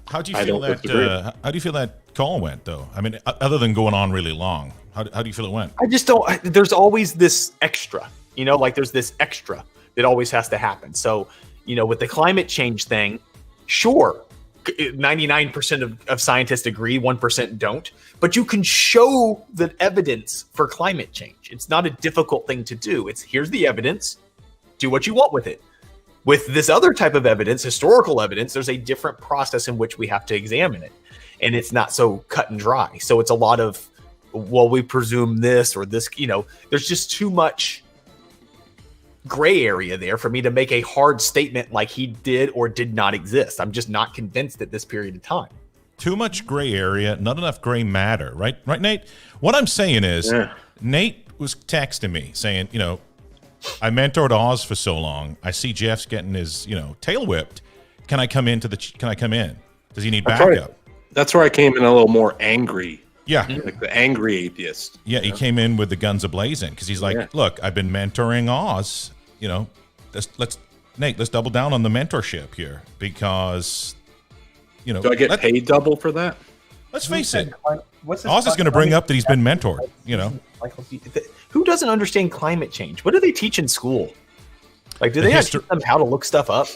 How do you feel that call went, though? I mean, other than going on really long, how do you feel it went? I just don't. There's always this extra, like there's this extra that always has to happen. So, with the climate change thing, sure, 99% of scientists agree, 1% don't. But you can show the evidence for climate change. It's not a difficult thing to do. It's here's the evidence, do what you want with it. With this other type of evidence, historical evidence, there's a different process in which we have to examine it. And it's not so cut and dry. So it's a lot of, well, we presume this or this, there's just too much gray area there for me to make a hard statement like he did or did not exist. I'm just not convinced at this period of time. Too much gray area, not enough gray matter, right? Right, Nate? What I'm saying is, Nate was texting me saying, I mentored Oz for so long. I see Jeff's getting his, tail whipped. Can I come in? Does he need backup? That's where I came in a little more angry. Yeah. Like the angry atheist. Yeah, he came in with the guns a-blazing because he's like, look, I've been mentoring Oz. Nate, let's double down on the mentorship here because, Do I get paid double for that? Let's face it. What's Oz is going to bring up that he's been mentored, Who doesn't understand climate change? What do they teach in school? Like, do they teach them how to look stuff up?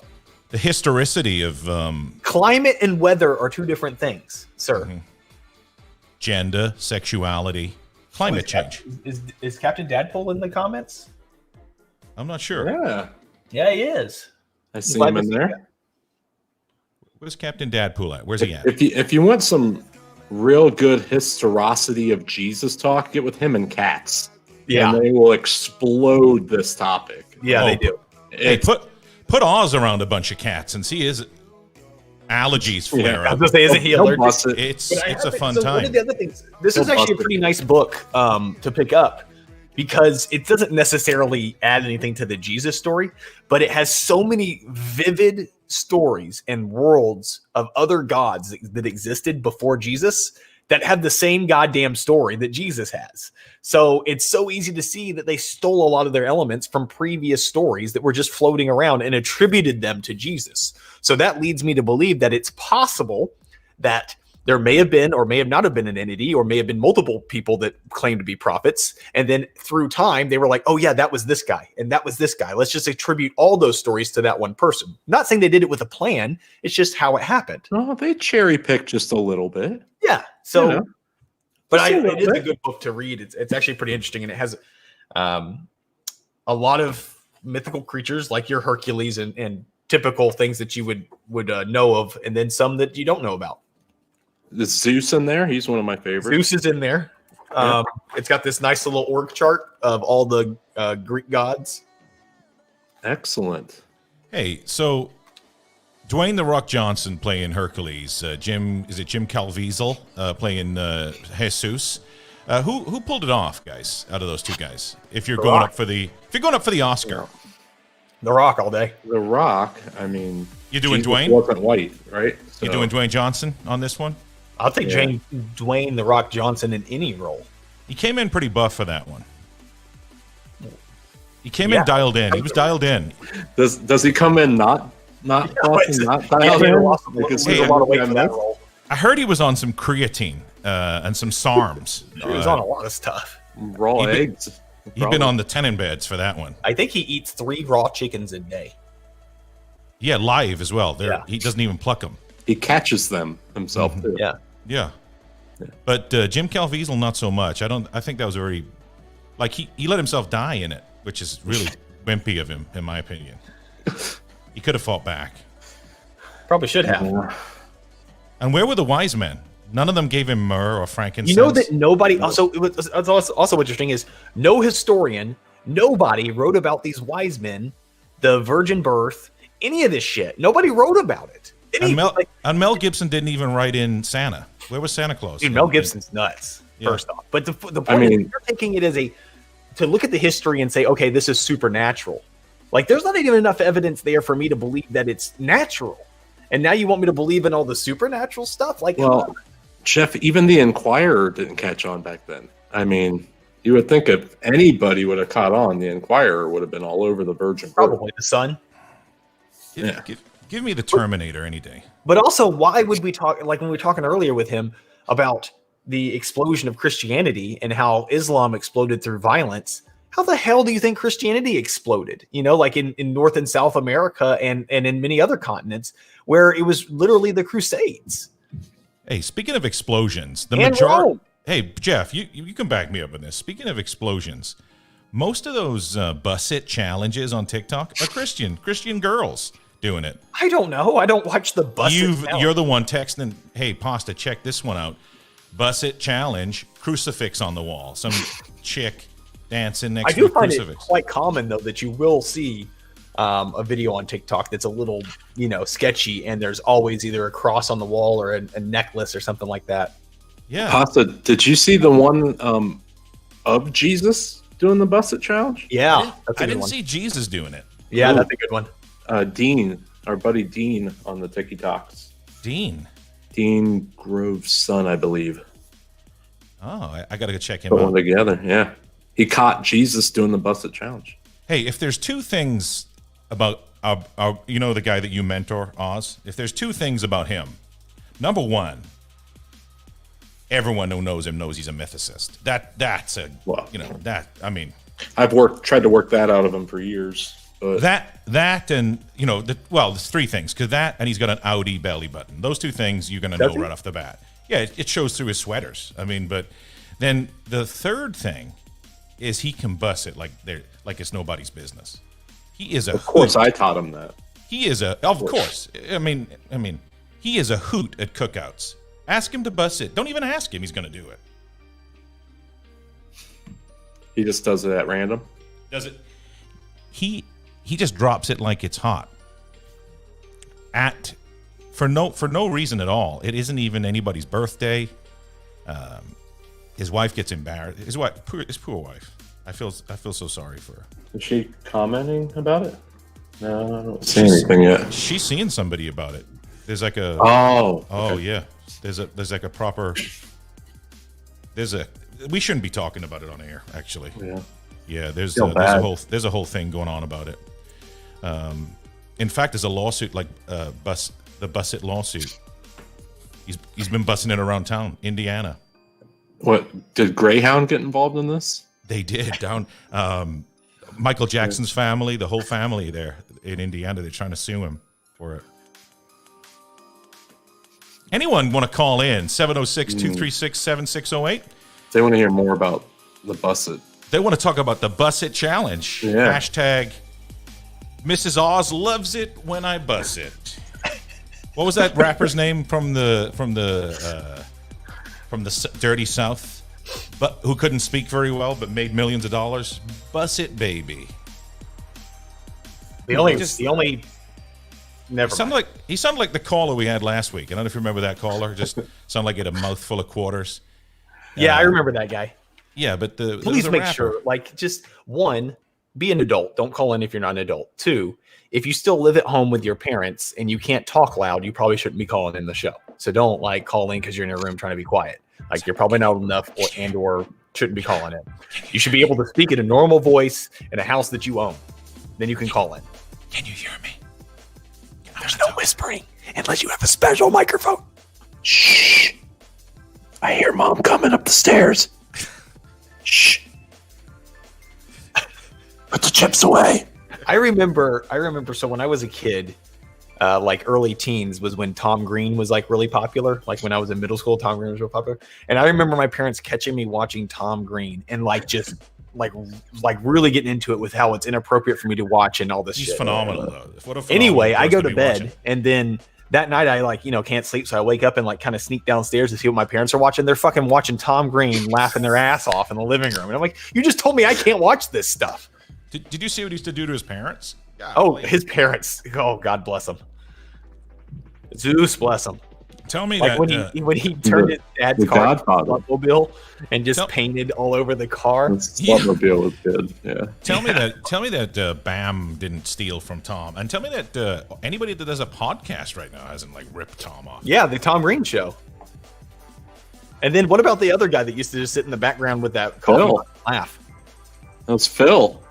The historicity of climate and weather are two different things, sir. Mm-hmm. Gender, sexuality, climate change. Is Captain Dadpool in the comments? I'm not sure. Yeah, he is. I see him in there. Where's Captain Dadpool at? Where's he at? If you want some real good historicity of Jesus talk, get with him and cats. Yeah, and they will explode this topic. Yeah, they do. Hey, put Oz around a bunch of cats and see his allergies flare up. I was gonna say, isn't he allergic? It's a fun so time. One of the other things, this is actually a pretty nice book to pick up because it doesn't necessarily add anything to the Jesus story, but it has so many vivid stories and worlds of other gods that existed before Jesus that have the same goddamn story that Jesus has. So it's so easy to see that they stole a lot of their elements from previous stories that were just floating around and attributed them to Jesus. So that leads me to believe that it's possible that there may have been or may have not have been an entity or may have been multiple people that claim to be prophets. And then through time, they were like, oh yeah, that was this guy and that was this guy. Let's just attribute all those stories to that one person. Not saying they did it with a plan. It's just how it happened. Oh, they cherry picked just a little bit. Yeah. So, but it is a good book to read. It's actually pretty interesting. And it has a lot of mythical creatures like your Hercules and typical things that you would know of. And then some that you don't know about. Is Zeus in there? He's one of my favorites. Zeus is in there. It's got this nice little org chart of all the Greek gods. Excellent. Hey, so Dwayne "The Rock" Johnson playing Hercules. Jim Caviezel playing Jesus. Who pulled it off, guys? Out of those two guys, if you're going up for the Oscar, The Rock all day. The Rock. I mean, you're doing Jesus Dwayne. Wasn't white, right? So. You're doing Dwayne Johnson on this one. I'll take Dwayne "The Rock" Johnson in any role. He came in pretty buff for that one. He came in dialed in. He was dialed in. Does he come in not buff and not dialed in? A lot of weight for that role. I heard he was on some creatine and some SARMs. He was on a lot of stuff. Raw eggs. He'd been on the tenon beds for that one. I think he eats 3 raw chickens a day. Yeah, live as well. He doesn't even pluck them. He catches them himself too. Yeah. But Jim Caviezel, not so much. I think that was very, like he let himself die in it, which is really wimpy of him, in my opinion. He could have fought back. Probably should have. And where were the wise men? None of them gave him myrrh or frankincense. You know that nobody. Also, also interesting is no historian, nobody wrote about these wise men, the virgin birth, any of this shit. Nobody wrote about it. And Mel Gibson didn't even write in Santa. Where was Santa Claus? Dude, Mel Gibson's nuts. First off, but the point is, you're taking it as to look at the history and say, okay, this is supernatural. Like, there's not even enough evidence there for me to believe that it's natural. And now you want me to believe in all the supernatural stuff? Like, well, Jeff, even the Inquirer didn't catch on back then. I mean, you would think if anybody would have caught on, the Inquirer would have been all over the Virgin. Probably the Sun. Give me the Terminator any day. But also, why would we talk, like when we were talking earlier with him, about the explosion of Christianity and how Islam exploded through violence, how the hell do you think Christianity exploded? You know, like in North and South America and in many other continents where it was literally the Crusades. Hey, speaking of explosions, the And majority. Rome. Hey, Jeff, you can back me up on this. Speaking of explosions, most of those bus it challenges on TikTok are Christian girls doing it. I don't know. I don't watch the bus. You're the one texting, hey, Pasta, check this one out. Bus it challenge, crucifix on the wall. Some chick dancing next I to do a find it crucifix. quite common, though, that you will see a video on TikTok that's a little, sketchy, and there's always either a cross on the wall or a necklace or something like that. Yeah. Pasta, did you see the one of Jesus doing the Busset challenge? Yeah, that's a I good didn't one. see Jesus doing it. Yeah, Ooh. that's a good one. Dean, our buddy Dean on the TikToks. Dean. Dean Grove's son, I believe. Oh, I got to go check him Put one out. together, yeah. He caught Jesus doing the Busset challenge. Hey, if there's two things about the guy that you mentor, Oz, if there's two things about him, number one, everyone who knows him knows he's a mythicist. That's a, Well, I mean, I've tried to work that out of him for years. But that and, there's three things, because that and he's got an Audi belly button. Those two things you're going to Does know he? right off the bat. Yeah, it shows through his sweaters. I mean, but then the third thing is he can bust it like it's nobody's business. He is of course, I taught him that. He is of course. I mean, he is a hoot at cookouts. Ask him to bust it. Don't even ask him. He's going to do it. He just does it at random. Does it? He just drops it like it's hot. For no reason at all. It isn't even anybody's birthday. His wife gets embarrassed. His poor wife. I feel so sorry for her. Is she commenting about it? No, I don't see anything yet. She's seeing somebody about it. There's like a Oh, okay. yeah. There's like a proper. We shouldn't be talking about it on air, actually. Yeah. Yeah, there's Feel a bad. whole thing going on about it. In fact, there's a lawsuit like the Busset lawsuit. He's been bussing it around town, Indiana. What, did Greyhound get involved in this? They did down Michael Jackson's family, the whole family there in Indiana. They're trying to sue him for it. Anyone want to call in 706-236-7608? They want to hear more about the Busset. They want to talk about the Bus It Challenge. Yeah. Hashtag Mrs. Oz loves it when I bus it. What was that rapper's name from the dirty South, but who couldn't speak very well but made millions of dollars? Bus it, baby. Never mind. He sounded like the caller we had last week. I don't know if you remember that caller. Just sounded like he had a mouthful of quarters. Yeah, I remember that guy. Yeah, but Please make sure, just one, be an adult. Don't call in if you're not an adult. Two, if you still live at home with your parents and you can't talk loud, you probably shouldn't be calling in the show. So don't call in because you're in your room trying to be quiet. You're probably not old enough or shouldn't be calling in. You should be able to speak in a normal voice in a house that you own. Then you can call in. Can you hear me? There's no whispering unless you have a special microphone. Shh. I hear Mom coming up the stairs. Shh. Put the chips away. I remember. So when I was a kid, early teens was when Tom Green was really popular. When I was in middle school, Tom Green was real popular. And I remember my parents catching me watching Tom Green and really getting into it with how it's inappropriate for me to watch and all this He's shit. phenomenal, though. What a phenomenal Anyway, I go person to be bed watching. and then that night I can't sleep. So I wake up and kind of sneak downstairs to see what my parents are watching. They're fucking watching Tom Green laughing their ass off in the living room. And I'm like, you just told me I can't watch this stuff. Did you see what he used to do to his parents? Oh, his parents. Oh, God bless them. Zeus bless him. Tell me Like that. when he turned his dad's the car into a Godfather. Slutmobile and just Tell- painted all over the car. The Slutmobile was good. Yeah. Tell me that Bam didn't steal from Tom, and tell me that anybody that does a podcast right now hasn't ripped Tom off. Yeah, the Tom Green show. And then what about the other guy that used to just sit in the background with that coffee Phil. mug and laugh? That's Phil.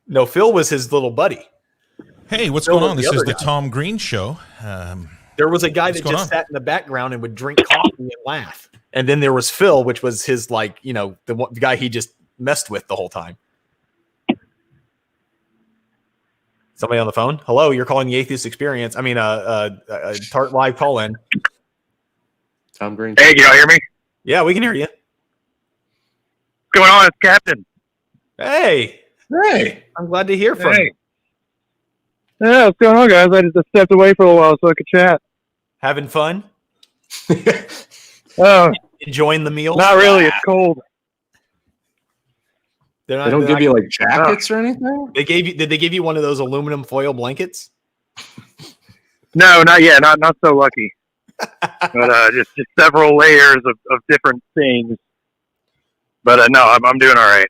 No, Phil was his little buddy. Hey, what's Phil going on? was This the is other the guy. Tom Green Show. There was a guy What's that going just on? sat in the background and would drink coffee and laugh. And then there was Phil, which was his the guy he just messed with the whole time. Somebody on the phone? Hello, you're calling the Atheist Experience. I mean, Tart Live call in. Tom Green. Hey, can y'all hear me? Yeah, we can hear you. What's going on? It's Captain. Hey, I'm glad to hear from you. Yeah, what's going on, guys? I just stepped away for a while so I could chat. Having fun? Oh, Enjoying the meal? not really. It's cold. They They don't give you like jackets or anything? Did they give you one of those aluminum foil blankets? No, not yet. Not so lucky. But just several layers of different things. But no, I'm doing all right.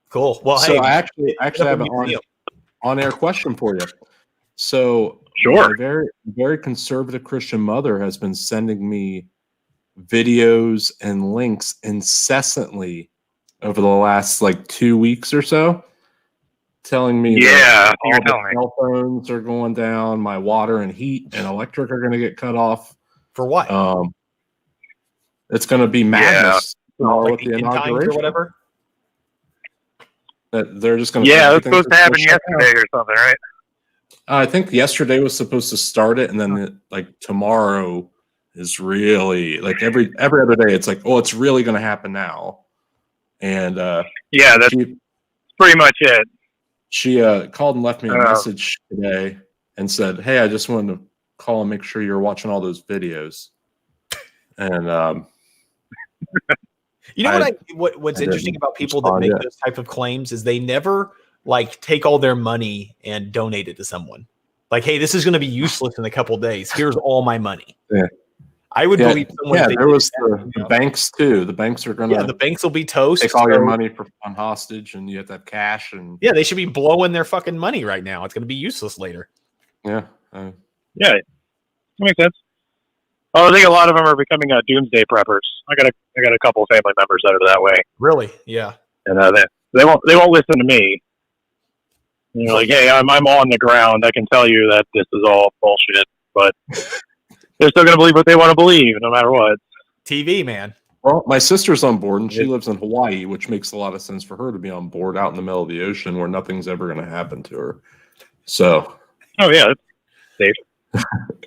Cool. Well, So hey, I actually have an on-air question for you. So Sure. my very, very conservative Christian mother has been sending me videos and links incessantly over the last 2 weeks or so, telling me Yeah, that you're all the telling me. cell phones are going down, my water and heat and electric are going to get cut off. for what? It's going to be madness tomorrow Like with the the end times or inauguration. whatever? That they're just going to Yeah, it was supposed to happen yesterday or something, right? I think yesterday was supposed to start it, and then tomorrow is really every other day. It's it's really going to happen now. And Yeah, that's she pretty much it. she called and left me a message today and said, "Hey, I just wanted to call and make sure you're watching all those videos." And You know I- what's I interesting didn't about people that respond make yet. those type of claims is they never take all their money and donate it to someone. Hey, this is going to be useless in a couple days. Here's all my money. Yeah. I would believe someone. if they there did was that, the banks too. The banks are going the to banks will be toast. take all your so- money on hostage, and you have to have cash. And Yeah, they should be blowing their fucking money right now. It's going to be useless later. yeah, Yeah, that makes sense. Oh, I think a lot of them are becoming doomsday preppers. I got a couple of family members that are that way, Really? Yeah. and they won't listen to me. And you're like, hey, I'm on the ground. I can tell you that this is all bullshit, but they're still gonna believe what they want to believe, no matter what. TV, man. Well, my sister's on board, and she lives in Hawaii, which makes a lot of sense for her to be on board out in the middle of the ocean where nothing's ever going to happen to her. So, Oh yeah, it's safe.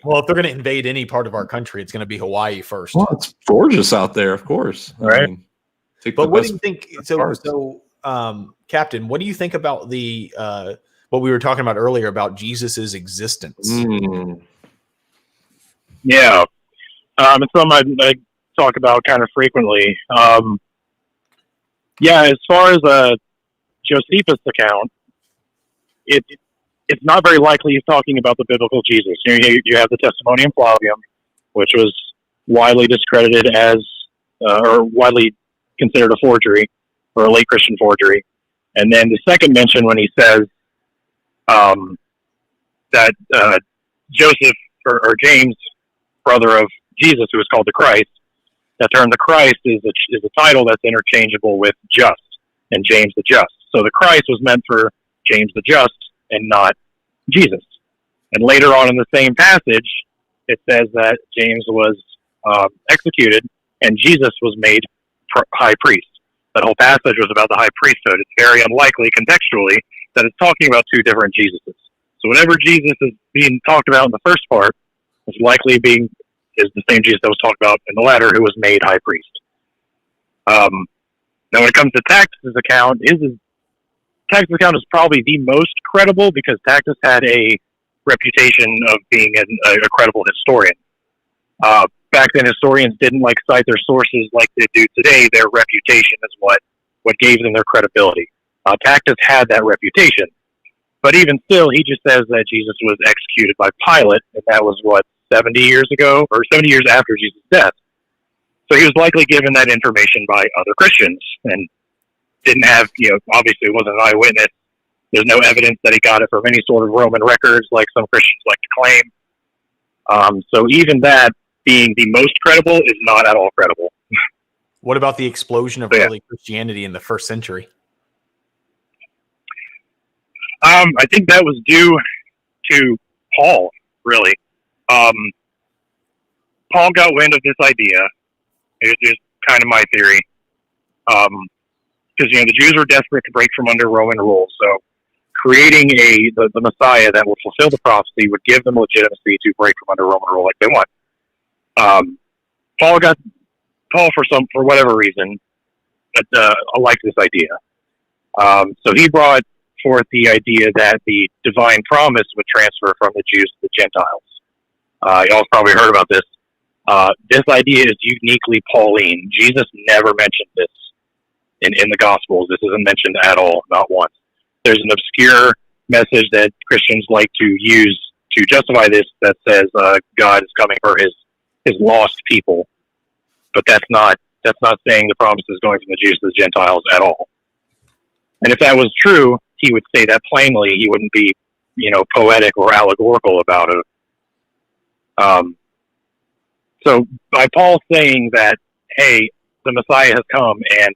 Well, if they're going to invade any part of our country, it's going to be Hawaii first. well, it's gorgeous out there, of course. Right. Take But the what best do you think? parts. Captain, what do you think about the what we were talking about earlier about Jesus's existence? Yeah, it's something I talk about kind of frequently. Yeah, as far as Josephus' account, it's not very likely he's talking about the biblical Jesus. You have the Testimonium Flavium, which was widely discredited as or widely considered a forgery or a late Christian forgery. And then the second mention when he says that Joseph or James, brother of Jesus, who is called the Christ, that term the Christ is a title that's interchangeable with just and James the Just. So the Christ was meant for James the Just and not Jesus. And later on in the same passage, it says that James was executed and Jesus was made high priest. That whole passage was about the high priesthood. It's very unlikely contextually that it's talking about two different Jesuses. So whatever Jesus is being talked about in the first part is likely is the same Jesus that was talked about in the latter, who was made high priest. Now, when it comes to Tacitus' account, Tacitus' account is probably the most credible because Tacitus had a reputation of being a credible historian. Back then, historians didn't cite their sources like they do today. Their reputation is what gave them their credibility. Tacitus had that reputation, but even still, he just says that Jesus was executed by Pilate, and that was 70 years ago, or 70 years after Jesus' death. So he was likely given that information by other Christians, and didn't have, obviously wasn't an eyewitness. There's no evidence that he got it from any sort of Roman records, like some Christians like to claim. So even that being the most credible is not at all credible. What about the explosion of early Christianity in the first century? I think that was due to Paul, really. Paul got wind of this idea. There's kind of my theory. Because the Jews were desperate to break from under Roman rule, so creating the Messiah that will fulfill the prophecy would give them legitimacy to break from under Roman rule like they want. Paul for whatever reason liked this idea. So he brought forth the idea that the divine promise would transfer from the Jews to the Gentiles. Y'all probably heard about this. This idea is uniquely Pauline. Jesus never mentioned this in the Gospels. This isn't mentioned at all, not once. There's an obscure message that Christians like to use to justify this that says God is coming for his lost people, but that's not saying the promise is going from the Jews to the Gentiles at all. And if that was true, he would say that plainly. He wouldn't be, poetic or allegorical about it. So by Paul saying that, hey, the Messiah has come and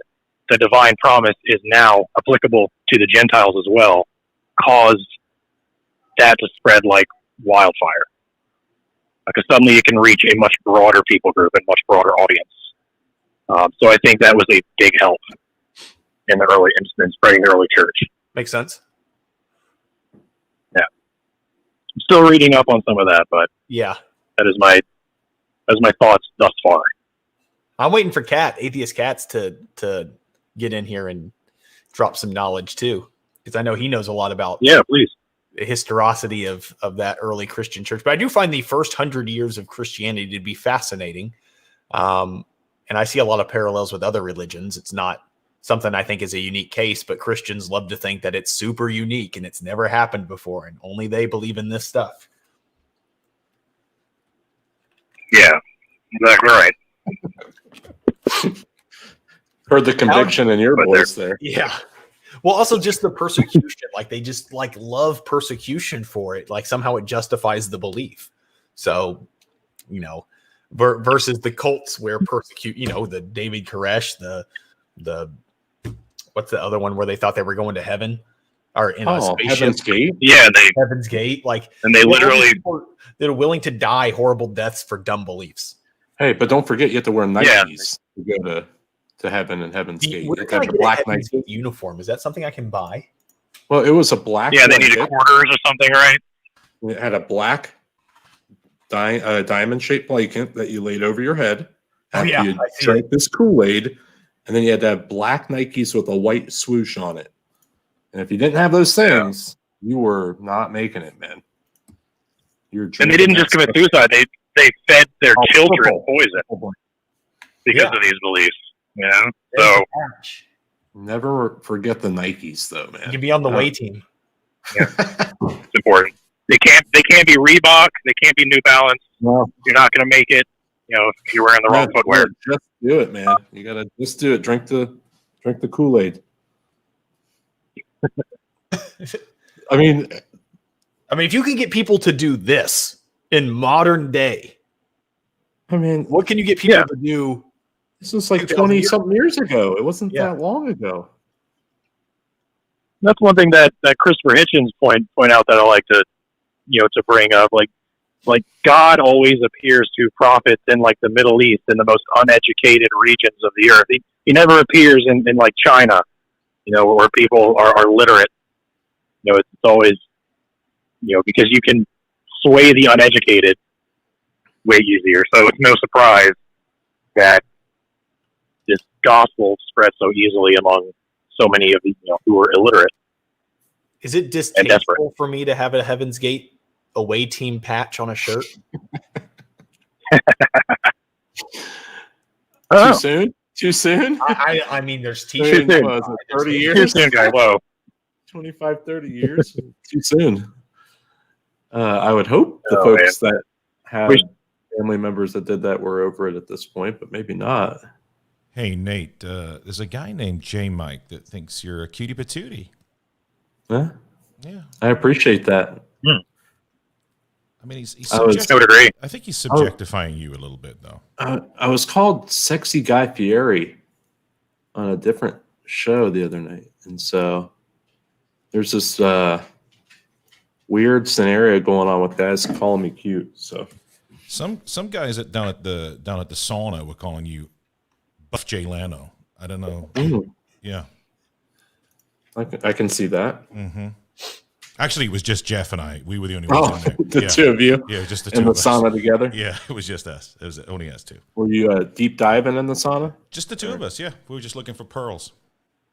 the divine promise is now applicable to the Gentiles as well, caused that to spread like wildfire. Because suddenly it can reach a much broader people group and much broader audience. So I think that was a big help in spreading the early church. Makes sense. Yeah. I'm still reading up on some of that, but yeah, that is my thoughts thus far. I'm waiting for Atheist Cats to get in here and drop some knowledge too, because I know he knows a lot about please the historicity of that early Christian church. But I do find the first 100 years of Christianity to be fascinating, and I see a lot of parallels with other religions. It's not something I think is a unique case, but Christians love to think that it's super unique and it's never happened before, and only they believe in this stuff. Yeah, exactly right. Heard the conviction in your voice there. Yeah. Well, also just the persecution. Like they just love persecution for it. Like somehow it justifies the belief. So, versus the cults where persecute, the David Koresh, the what's the other one where they thought they were going to heaven or in a spaceship? Heaven's Gate. Yeah, Heaven's Gate. And they literally they're willing to die horrible deaths for dumb beliefs. Hey, but don't forget you have to wear Nikes to go to heaven and Heaven's Gate. You have to have the black Nike uniform. Is that something I can buy? Well, it was a black. Yeah, they needed quarters or something, right? It had a black diamond-shaped blanket that you laid over your head after you drank this Kool-Aid, and then you had to have black Nikes with a white swoosh on it. And if you didn't have those things, you were not making it, man. And they didn't just commit suicide; they fed their children poison because of these beliefs. So never forget the Nikes, though, man. You can be on the way team. Yeah, it's important. They can't be Reebok. They can't be New Balance. No. You're not going to make it. If you're wearing the wrong footwear. Just do it, man. You gotta just do it. Drink the Kool-Aid. I mean, if you can get people to do this in modern day, what can you get people to do? This was like 20-something years ago. It wasn't that long ago. That's one thing that Christopher Hitchens point out that I like to bring up. Like God always appears to prophets in the Middle East, in the most uneducated regions of the earth. He never appears in China, where people are literate. It's always, because you can sway the uneducated way easier. So it's no surprise that this gospel spread so easily among so many of the who are illiterate. Is it distasteful for me to have a Heaven's Gate away team patch on a shirt? Too soon? Too soon? I mean, there's t-shirts. 30 years? Too soon, guy. Whoa. 25, 30 years? Too soon. I would hope the folks that have family members that did that were over it at this point, but maybe not. Hey, Nate, there's a guy named J. Mike that thinks you're a cutie patootie. Huh? Yeah. I appreciate that. I mean, he's I would agree. I think he's subjectifying you a little bit, though. I was called Sexy Guy Fieri on a different show the other night. And so there's this weird scenario going on with guys calling me cute. So some guys down at the sauna were calling you Buff Jay Lano. I don't know. Yeah. I can see that. Mm-hmm. Actually, it was just Jeff and I. We were the only ones in there. The two of you. Yeah, just the two in the of us. sauna together. Yeah, it was just us. It was only us two. Were you deep diving in the sauna? Just the two of us. Yeah, we were just looking for pearls.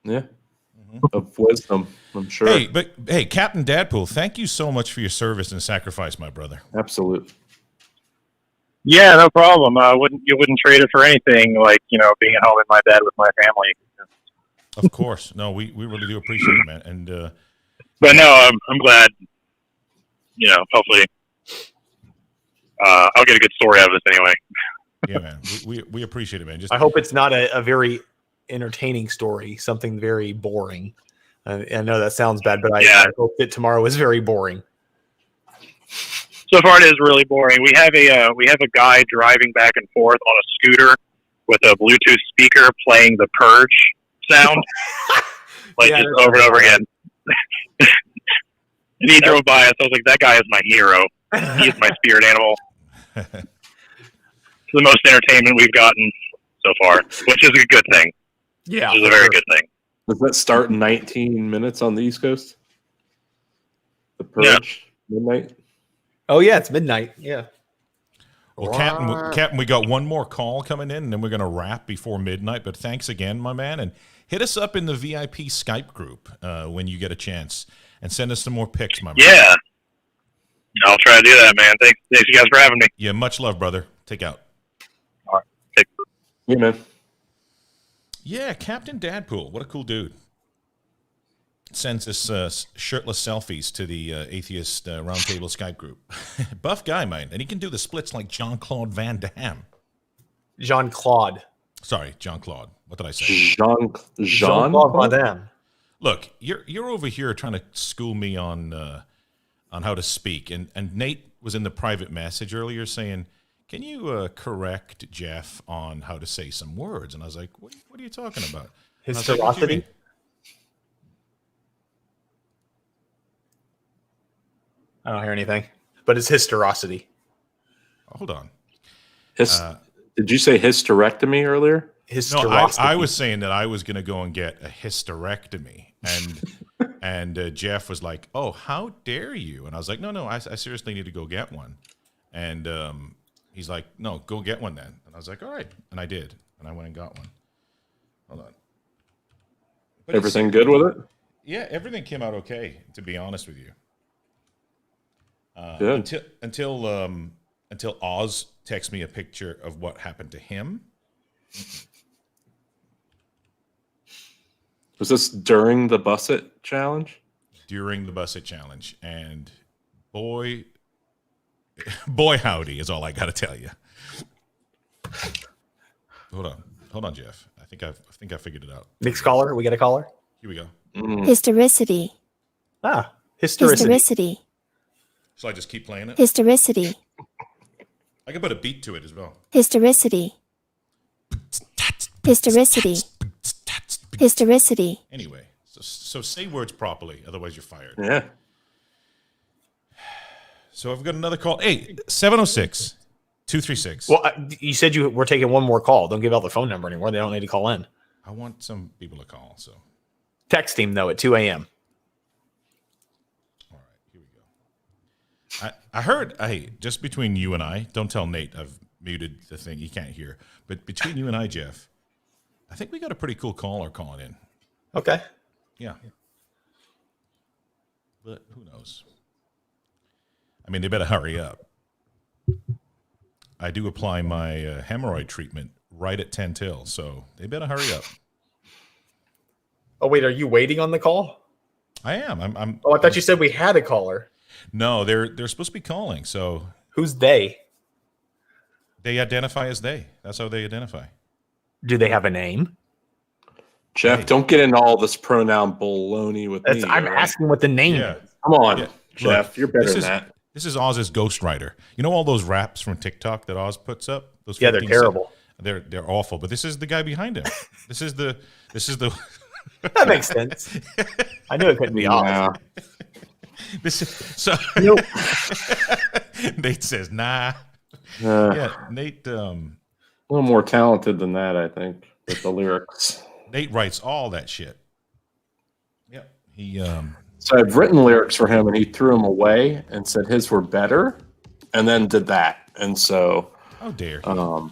Yeah. Of wisdom, I'm sure. Hey, Captain Dadpool, thank you so much for your service and sacrifice, my brother. Absolutely. Yeah, no problem. You wouldn't trade it for anything, like, being at home in my bed with my family. Of course. No, we really do appreciate it, man. And but no, I'm glad. Hopefully, I'll get a good story out of this anyway. Yeah, man. We appreciate it, man. I hope it's not a very entertaining story, something very boring. I know that sounds bad, but I hope that tomorrow is very boring. So far, it is really boring. We have a guy driving back and forth on a scooter with a Bluetooth speaker playing the Purge sound, just over and over again. And he drove by us. I was like, "That guy is my hero. He is my spirit animal." It's the most entertainment we've gotten so far, which is a good thing. Yeah, which is a very good thing. Does that start in 19 minutes on the East Coast? The Purge, midnight? Oh, yeah, it's midnight. Yeah. Well, Captain, we got one more call coming in, and then we're going to wrap before midnight. But thanks again, my man. And hit us up in the VIP Skype group when you get a chance. And send us some more pics, my man. Yeah. I'll try to do that, man. Thanks you guys for having me. Yeah, much love, brother. Take out. All right. Take care. Yeah, man. Yeah, Captain Dadpool. What a cool dude. Sends us shirtless selfies to the Atheist Roundtable Skype group. Buff guy, man. And he can do the splits like Jean-Claude Van Damme. Jean-Claude. Sorry, Jean-Claude. What did I say? Jean-Claude Van Damme. Look, you're over here trying to school me on how to speak. And Nate was in the private message earlier saying, can you correct Jeff on how to say some words? And I was like, what are you talking about? Historicity? I don't hear anything, but it's hysterosity. Hold on. Did you say hysterectomy earlier? No, I was saying that I was going to go and get a hysterectomy. And Jeff was like, oh, how dare you? And I was like, no, I seriously need to go get one. And he's like, no, go get one then. And I was like, all right. And I did. And I went and got one. Hold on. But everything good with it? Yeah, everything came out okay, to be honest with you. Good. Until Oz texts me a picture of what happened to him. Was this during the Busset challenge? During the Busset challenge. And boy, howdy is all I got to tell you. Hold on, Jeff. I think I figured it out. Next caller. We got a caller. Here we go. Historicity. Historicity. So I just keep playing it? Historicity. I can put a beat to it as well. Historicity. Historicity. Historicity. Anyway, so say words properly, otherwise you're fired. Yeah. So I've got another call. Hey, 706-236. Well, you said you were taking one more call. Don't give out the phone number anymore. They don't need to call in. I want some people to call, so. Text him, though, at 2 a.m. All right, here we go. I heard, hey, just between you and I, don't tell Nate I've muted the thing. He can't hear. But between you and I, Jeff, I think we got a pretty cool caller calling in. Okay. Yeah. But who knows? I mean, they better hurry up. I do apply my hemorrhoid treatment right at 10 till, so they better hurry up. Oh, wait, are you waiting on the call? I am. I'm. Oh, I thought you said we had a caller. No, they're supposed to be calling, so. Who's they? They identify as they. That's how they identify. Do they have a name? Jeff, don't get into all this pronoun baloney with me. I'm asking what the name is. Come on, Yeah. Jeff. Look, you're better this than is- that. This is Oz's ghostwriter. You know all those raps from TikTok that Oz puts up? Those Yeah, they're 15 terrible. They're awful. But this is the guy behind him. This is the. That makes sense. I knew it couldn't be Oz. Yeah. This is so. Nate says, "Nah." Yeah, Nate. A little more talented than that, I think. with the lyrics. Nate writes all that shit. Yep. He So I've written lyrics for him, and he threw them away and said his were better, and then did that. And so, how dare he?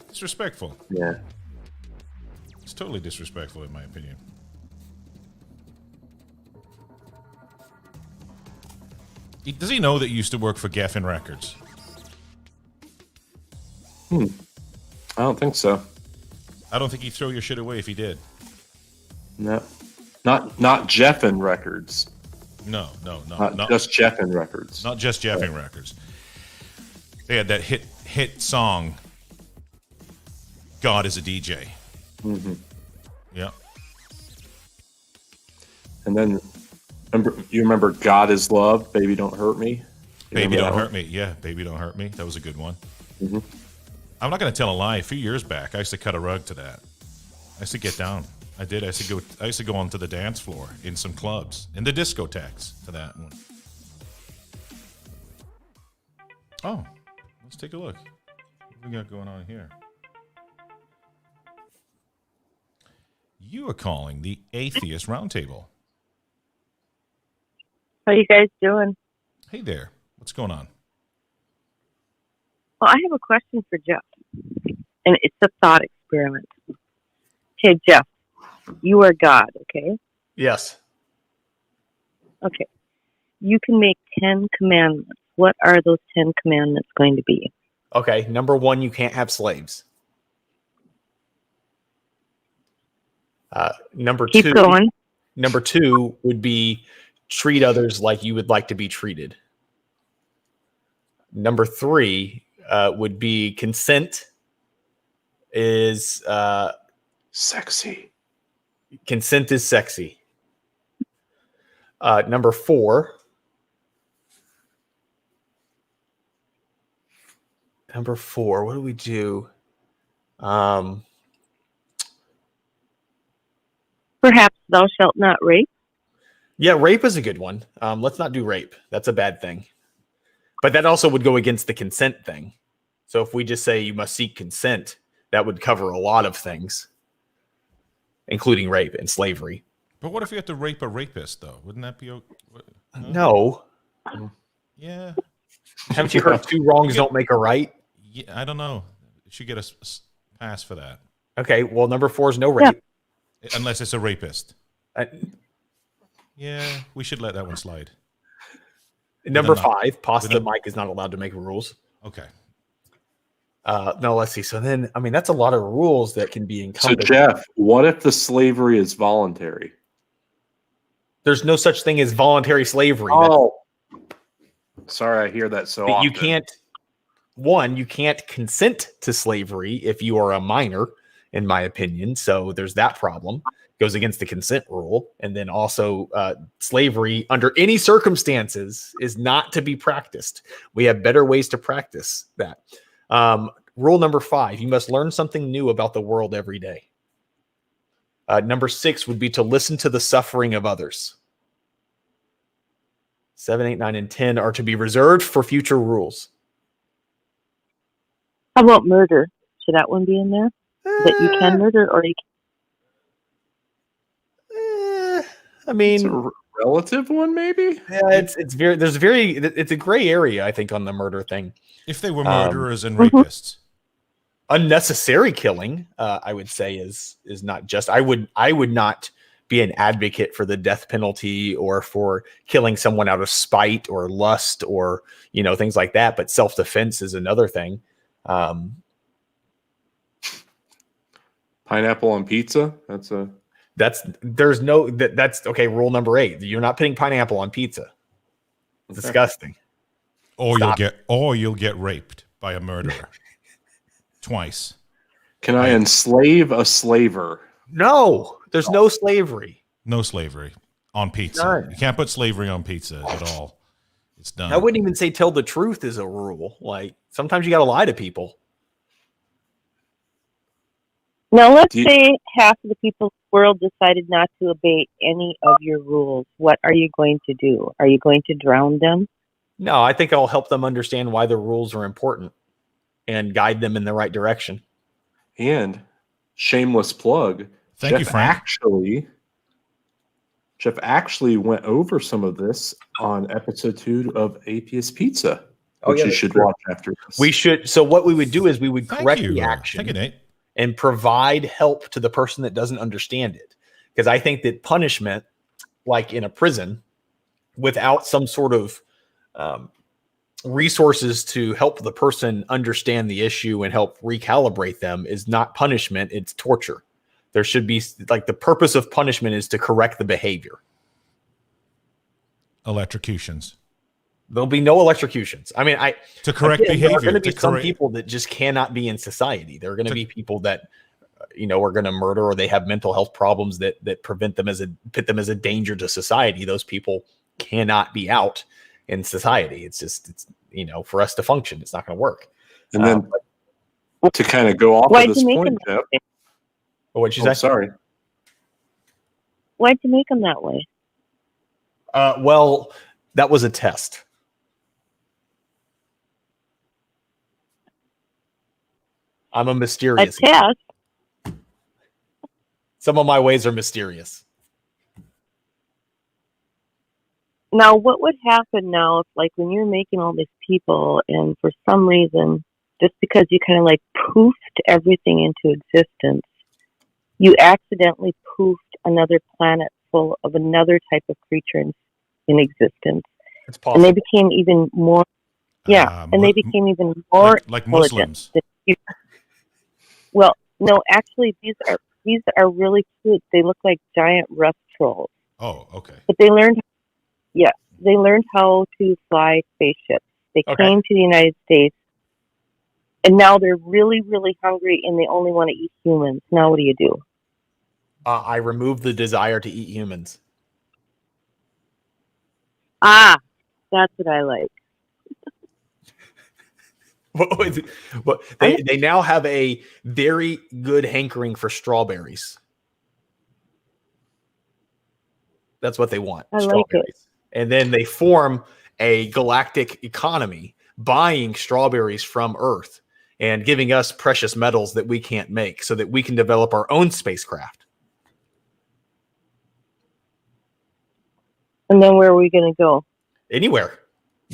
Disrespectful. Yeah. It's totally disrespectful, in my opinion. Does he know that you used to work for Geffen Records? I don't think so. I don't think he'd throw your shit away if he did. No, not Geffen Records. No. Not just Geffen Records. Not just Geffen Records. They had that hit song, God is a DJ. Mm-hmm. Yeah. And then, you remember God is Love, Baby Don't Hurt Me? Baby Don't Hurt Me. Yeah, Baby Don't Hurt Me. That was a good one. Mm-hmm. I'm not going to tell a lie. A few years back, I used to cut a rug to that. I used to get down. I did. I used to go onto the dance floor in some clubs, in the discotheques to that one. Oh, let's take a look. What we got going on here? You are calling the Atheist Roundtable. How you guys doing? Hey there. What's going on? Well, I have a question for Jeff, and it's a thought experiment. Okay, Jeff, you are God, okay? Yes. Okay. You can make 10 commandments. What are those 10 commandments going to be? Okay, number 1, you can't have slaves. Number Keep 2. going. Number 2 would be treat others like you would like to be treated. Number 3 would be consent is sexy. Consent is sexy. Number 4. What do we do? Perhaps thou shalt not rape. Yeah, rape is a good one. Let's not do rape. That's a bad thing. But that also would go against the consent thing. So if we just say you must seek consent, that would cover a lot of things, including rape and slavery. But what if you have to rape a rapist, though? Wouldn't that be okay? No. Yeah. Haven't you heard 2 wrongs don't make a right? Yeah, I don't know. You should get a pass for that. Okay, well, number 4 is no rape. Unless it's a rapist. Yeah, we should let that one slide. Number 5, Pasta Mike is not allowed to make rules. Okay. No, let's see. So then, I mean, that's a lot of rules that can be So, encompassed. Jeff, what if the slavery is voluntary? There's no such thing as voluntary slavery. Oh, sorry, I hear that so often. You can't consent to slavery if you are a minor, in my opinion. So there's that problem. Goes against the consent rule. And then also slavery under any circumstances is not to be practiced. We have better ways to practice that. Rule number 5, you must learn something new about the world every day. Number 6 would be to listen to the suffering of others. 7, 8, 9, and 10 are to be reserved for future rules. How about murder? Should that one be in there? That you can murder or you I mean, it's a relative one, maybe. Yeah, it's a gray area, I think, on the murder thing. If they were murderers and rapists, unnecessary killing, I would say is not just. I would not be an advocate for the death penalty or for killing someone out of spite or lust or things like that. But self-defense is another thing. Pineapple on pizza. That's okay. Rule number 8: you're not putting pineapple on pizza. It's disgusting. Or you'll get raped by a murderer twice. Can I enslave a slaver? No, there's no slavery. No slavery on pizza. None. You can't put slavery on pizza at all. It's done. I wouldn't even say tell the truth is a rule. Like sometimes you got to lie to people. Now, let's say half of the people in the world decided not to obey any of your rules. What are you going to do? Are you going to drown them? No, I think I'll help them understand why the rules are important and guide them in the right direction. And shameless plug. Thank you, Frank. Jeff actually went over some of this on episode 2 of Atheist Pizza, which you should watch after this. We should. So what we would do is we would correct the Thank action you, Nate. and provide help to the person that doesn't understand it. Because I think that punishment, like in a prison, without some sort of resources to help the person understand the issue and help recalibrate them, is not punishment, it's torture. There should be, like, the purpose of punishment is to correct the behavior. Electrocutions. There'll be no electrocutions. I mean, to correct behavior. There are going to be to some correct- people that just cannot be in society. There are going to be people that, are going to murder, or they have mental health problems that put them as a danger to society. Those people cannot be out in society. It's just, for us to function, it's not going to work. And then to kind of go off of this point, Jeff. What'd you say? Sorry. Why'd you make them that way? Well, that was a test. I'm a mysterious. A test? Some of my ways are mysterious. Now, what would happen now if, like, when you're making all these people and for some reason, just because you kind of like poofed everything into existence, you accidentally poofed another planet full of another type of creature in existence. It's possible. And they became even more, they became even more like intelligent Muslims. than you. Well, no, actually, these are really cute. They look like giant rust trolls. Oh, okay. But they learned how to fly spaceships. They came to the United States, and now they're really, really hungry, and they only want to eat humans. Now what do you do? I removed the desire to eat humans. Ah, that's what I like. Well, they now have a very good hankering for strawberries. That's what they want. I like it. And then they form a galactic economy buying strawberries from Earth and giving us precious metals that we can't make so that we can develop our own spacecraft. And then where are we going to go? Anywhere.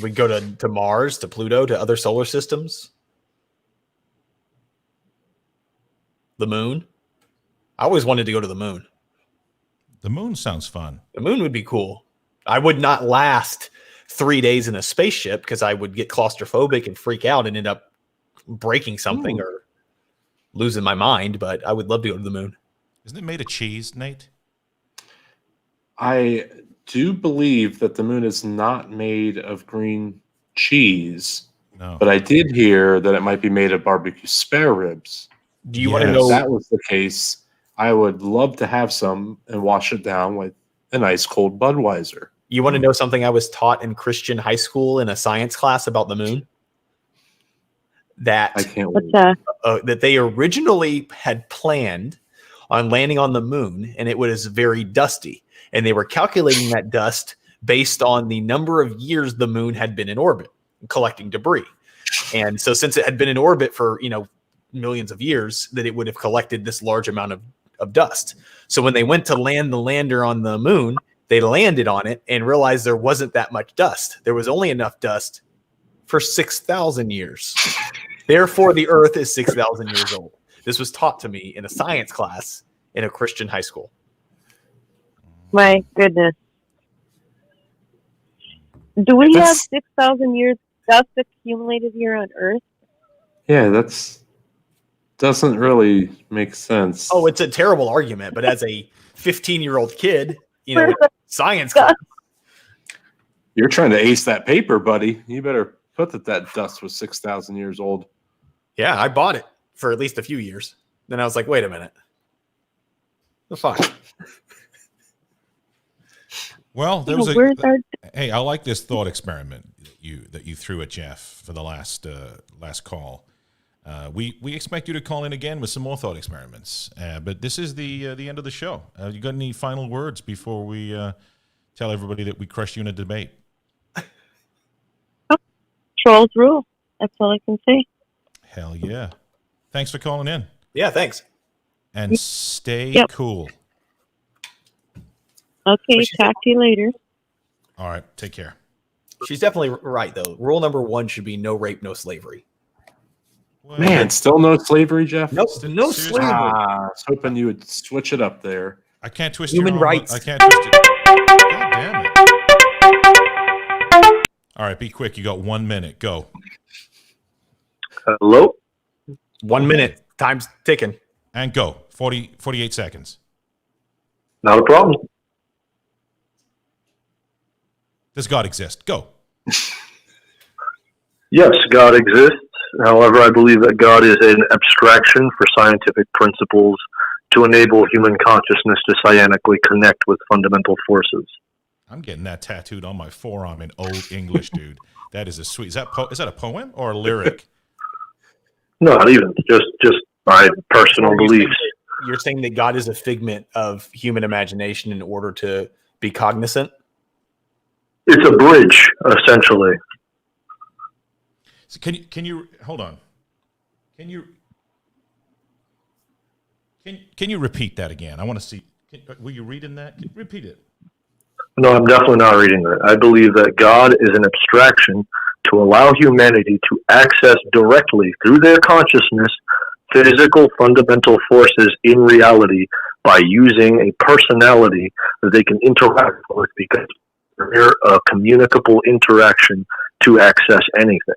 We go to Mars, to Pluto, to other solar systems. The moon. I always wanted to go to the moon. The moon sounds fun. The moon would be cool. I would not last 3 days in a spaceship because I would get claustrophobic and freak out and end up breaking something or losing my mind, but I would love to go to the moon. Isn't it made of cheese, Nate? I do believe that the moon is not made of green cheese. No. But I did hear that it might be made of barbecue spare ribs. Do you want to know if that was the case? I would love to have some and wash it down with a nice cold Budweiser. You want to know something I was taught in Christian high school in a science class about the moon? That I can't What's wait. that? that they originally had planned on landing on the moon, and it was very dusty. And they were calculating that dust based on the number of years the moon had been in orbit, collecting debris. And so since it had been in orbit for, millions of years, that it would have collected this large amount of dust. So when they went to land the lander on the moon, they landed on it and realized there wasn't that much dust. There was only enough dust for 6,000 years. Therefore, the Earth is 6,000 years old. This was taught to me in a science class in a Christian high school. My goodness. Do we have 6,000 years dust accumulated here on Earth? Yeah, doesn't really make sense. Oh, it's a terrible argument, but as a 15-year-old kid, science class. You're trying to ace that paper, buddy. You better put that dust was 6,000 years old. Yeah, I bought it for at least a few years. Then I was like, wait a minute. The fuck? Well, there was hey, I like this thought experiment that you threw at Jeff for the last call. We expect you to call in again with some more thought experiments. But this is the end of the show. You got any final words before we tell everybody that we crushed you in a debate? Trolls rule. That's all I can say. Hell yeah! Thanks for calling in. Yeah, thanks. and stay Yep. cool. Okay, talk to you later. All right, take care. She's definitely right, though. Rule number 1 should be no rape, no slavery. Man, still no slavery, Jeff? Nope, no seriously? slavery. I was hoping you would switch it up there. I can't twist Human your arm. rights. I can't twist it. God damn it. All right, be quick. You got 1 minute. Go. Hello? 1 minute. Time's ticking. And go. 48 seconds. Not a problem. Does God exist? Go. Yes, God exists. However, I believe that God is an abstraction for scientific principles to enable human consciousness to cyanically connect with fundamental forces. I'm getting that tattooed on my forearm in Old English, dude. That is a sweet. Is that a poem or a lyric? Not even, just my personal beliefs. You're saying that God is a figment of human imagination in order to be cognizant? It's a bridge, essentially. So can you hold on? Can you repeat that again? I want to see. Were you reading that? Repeat it. No, I'm definitely not reading that. I believe that God is an abstraction to allow humanity to access directly through their consciousness physical fundamental forces in reality by using a personality that they can interact with because they're a communicable interaction to access anything.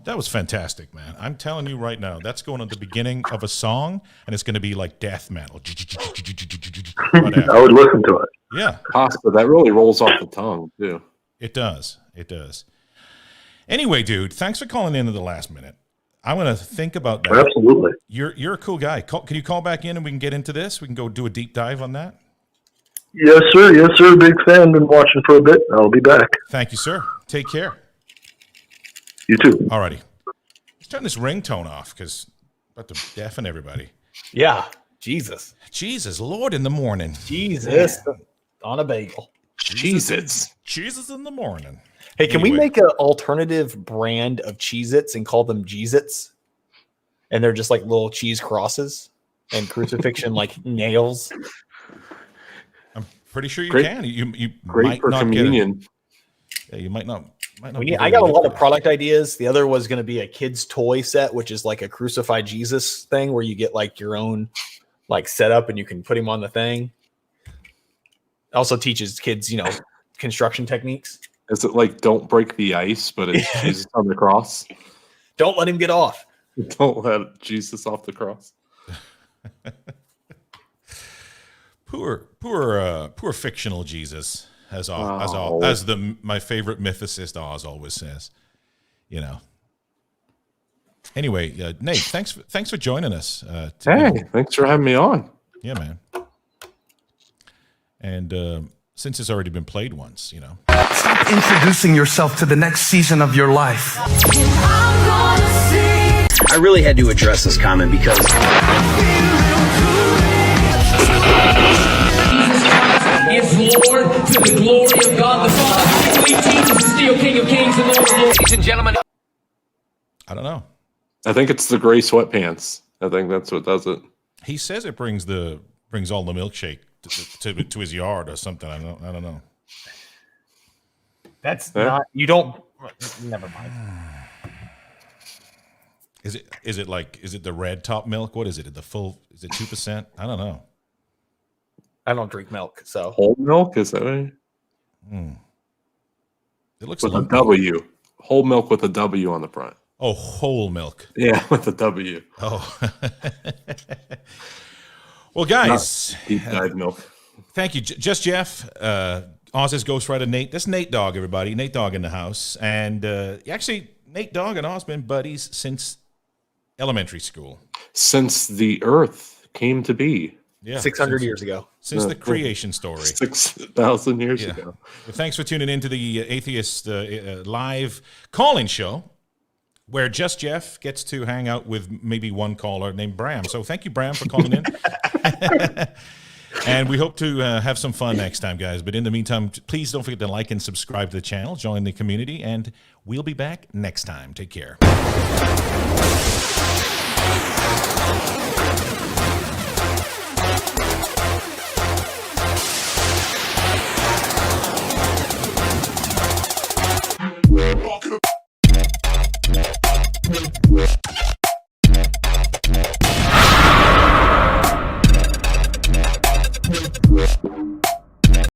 That was fantastic, man. I'm telling you right now, that's going at the beginning of a song, and it's going to be like death metal. I would listen to it. Yeah. Pasta, that really rolls off the tongue, too. It does. It does. Anyway, dude, thanks for calling in at the last minute. I'm going to think about that. Absolutely. You're a cool guy. Can you call back in and we can get into this? We can go do a deep dive on that. Yes, sir. Yes, sir. Big fan. Been watching for a bit. I'll be back. Thank you, sir. Take care. You too. Alrighty. Let's turn this ringtone off because about to deafen everybody. Yeah. Jesus. Jesus, Lord in the morning. Jesus. On a bagel. Jesus. Jesus in the morning. Hey, can we Anyway. make an alternative brand of Cheez-Its and call them Jeez-Its? And they're just like little cheese crosses and crucifixion like nails. I'm pretty sure you Great- can. You Great might for not communion. Get it. Yeah, you might not. I got a lot of product ideas. The other was going to be a kid's toy set, which is like a crucified Jesus thing where you get like your own like setup and you can put him on the thing. Also teaches kids, construction techniques. Is it like don't break the ice, but it's Jesus on the cross? Don't let him get off. Don't let Jesus off the cross. Poor fictional Jesus, as my favorite mythicist Oz always says. Anyway, Nate, thanks for joining us. Hey, thanks for having me on. Yeah, man. And since it's already been played once, Stop introducing yourself to the next season of your life. I really had to address this comment because is Lord to the glory of God the Father. We believe Jesus is still King of Kings and Lord of Lords. Ladies and gentlemen. I don't know. I think it's the gray sweatpants. I think that's what does it. He says it brings all the milkshake to his yard or something. I don't know. That's not. You don't. Never mind. Is it the red top milk? What is it? Is it 2%? I don't know. I don't drink milk, so Whole milk, is that right? It looks With a like W. Whole milk with a W on the front. Oh, whole milk. Yeah, with a W. Oh. Well, guys, Not deep dive milk. thank you, Just Jeff, Oz's ghostwriter Nate. That's Nate Dogg, everybody. Nate Dogg in the house, and actually, Nate Dogg and Oz been buddies since elementary school. Since the Earth came to be. Yeah, 600 years ago. Since the creation story. 6,000 years ago. Well, thanks for tuning in to the Atheist live call-in show, where Just Jeff gets to hang out with maybe one caller named Bram. So thank you, Bram, for calling in. And we hope to have some fun next time, guys. But in the meantime, please don't forget to like and subscribe to the channel, join the community, and we'll be back next time. Take care.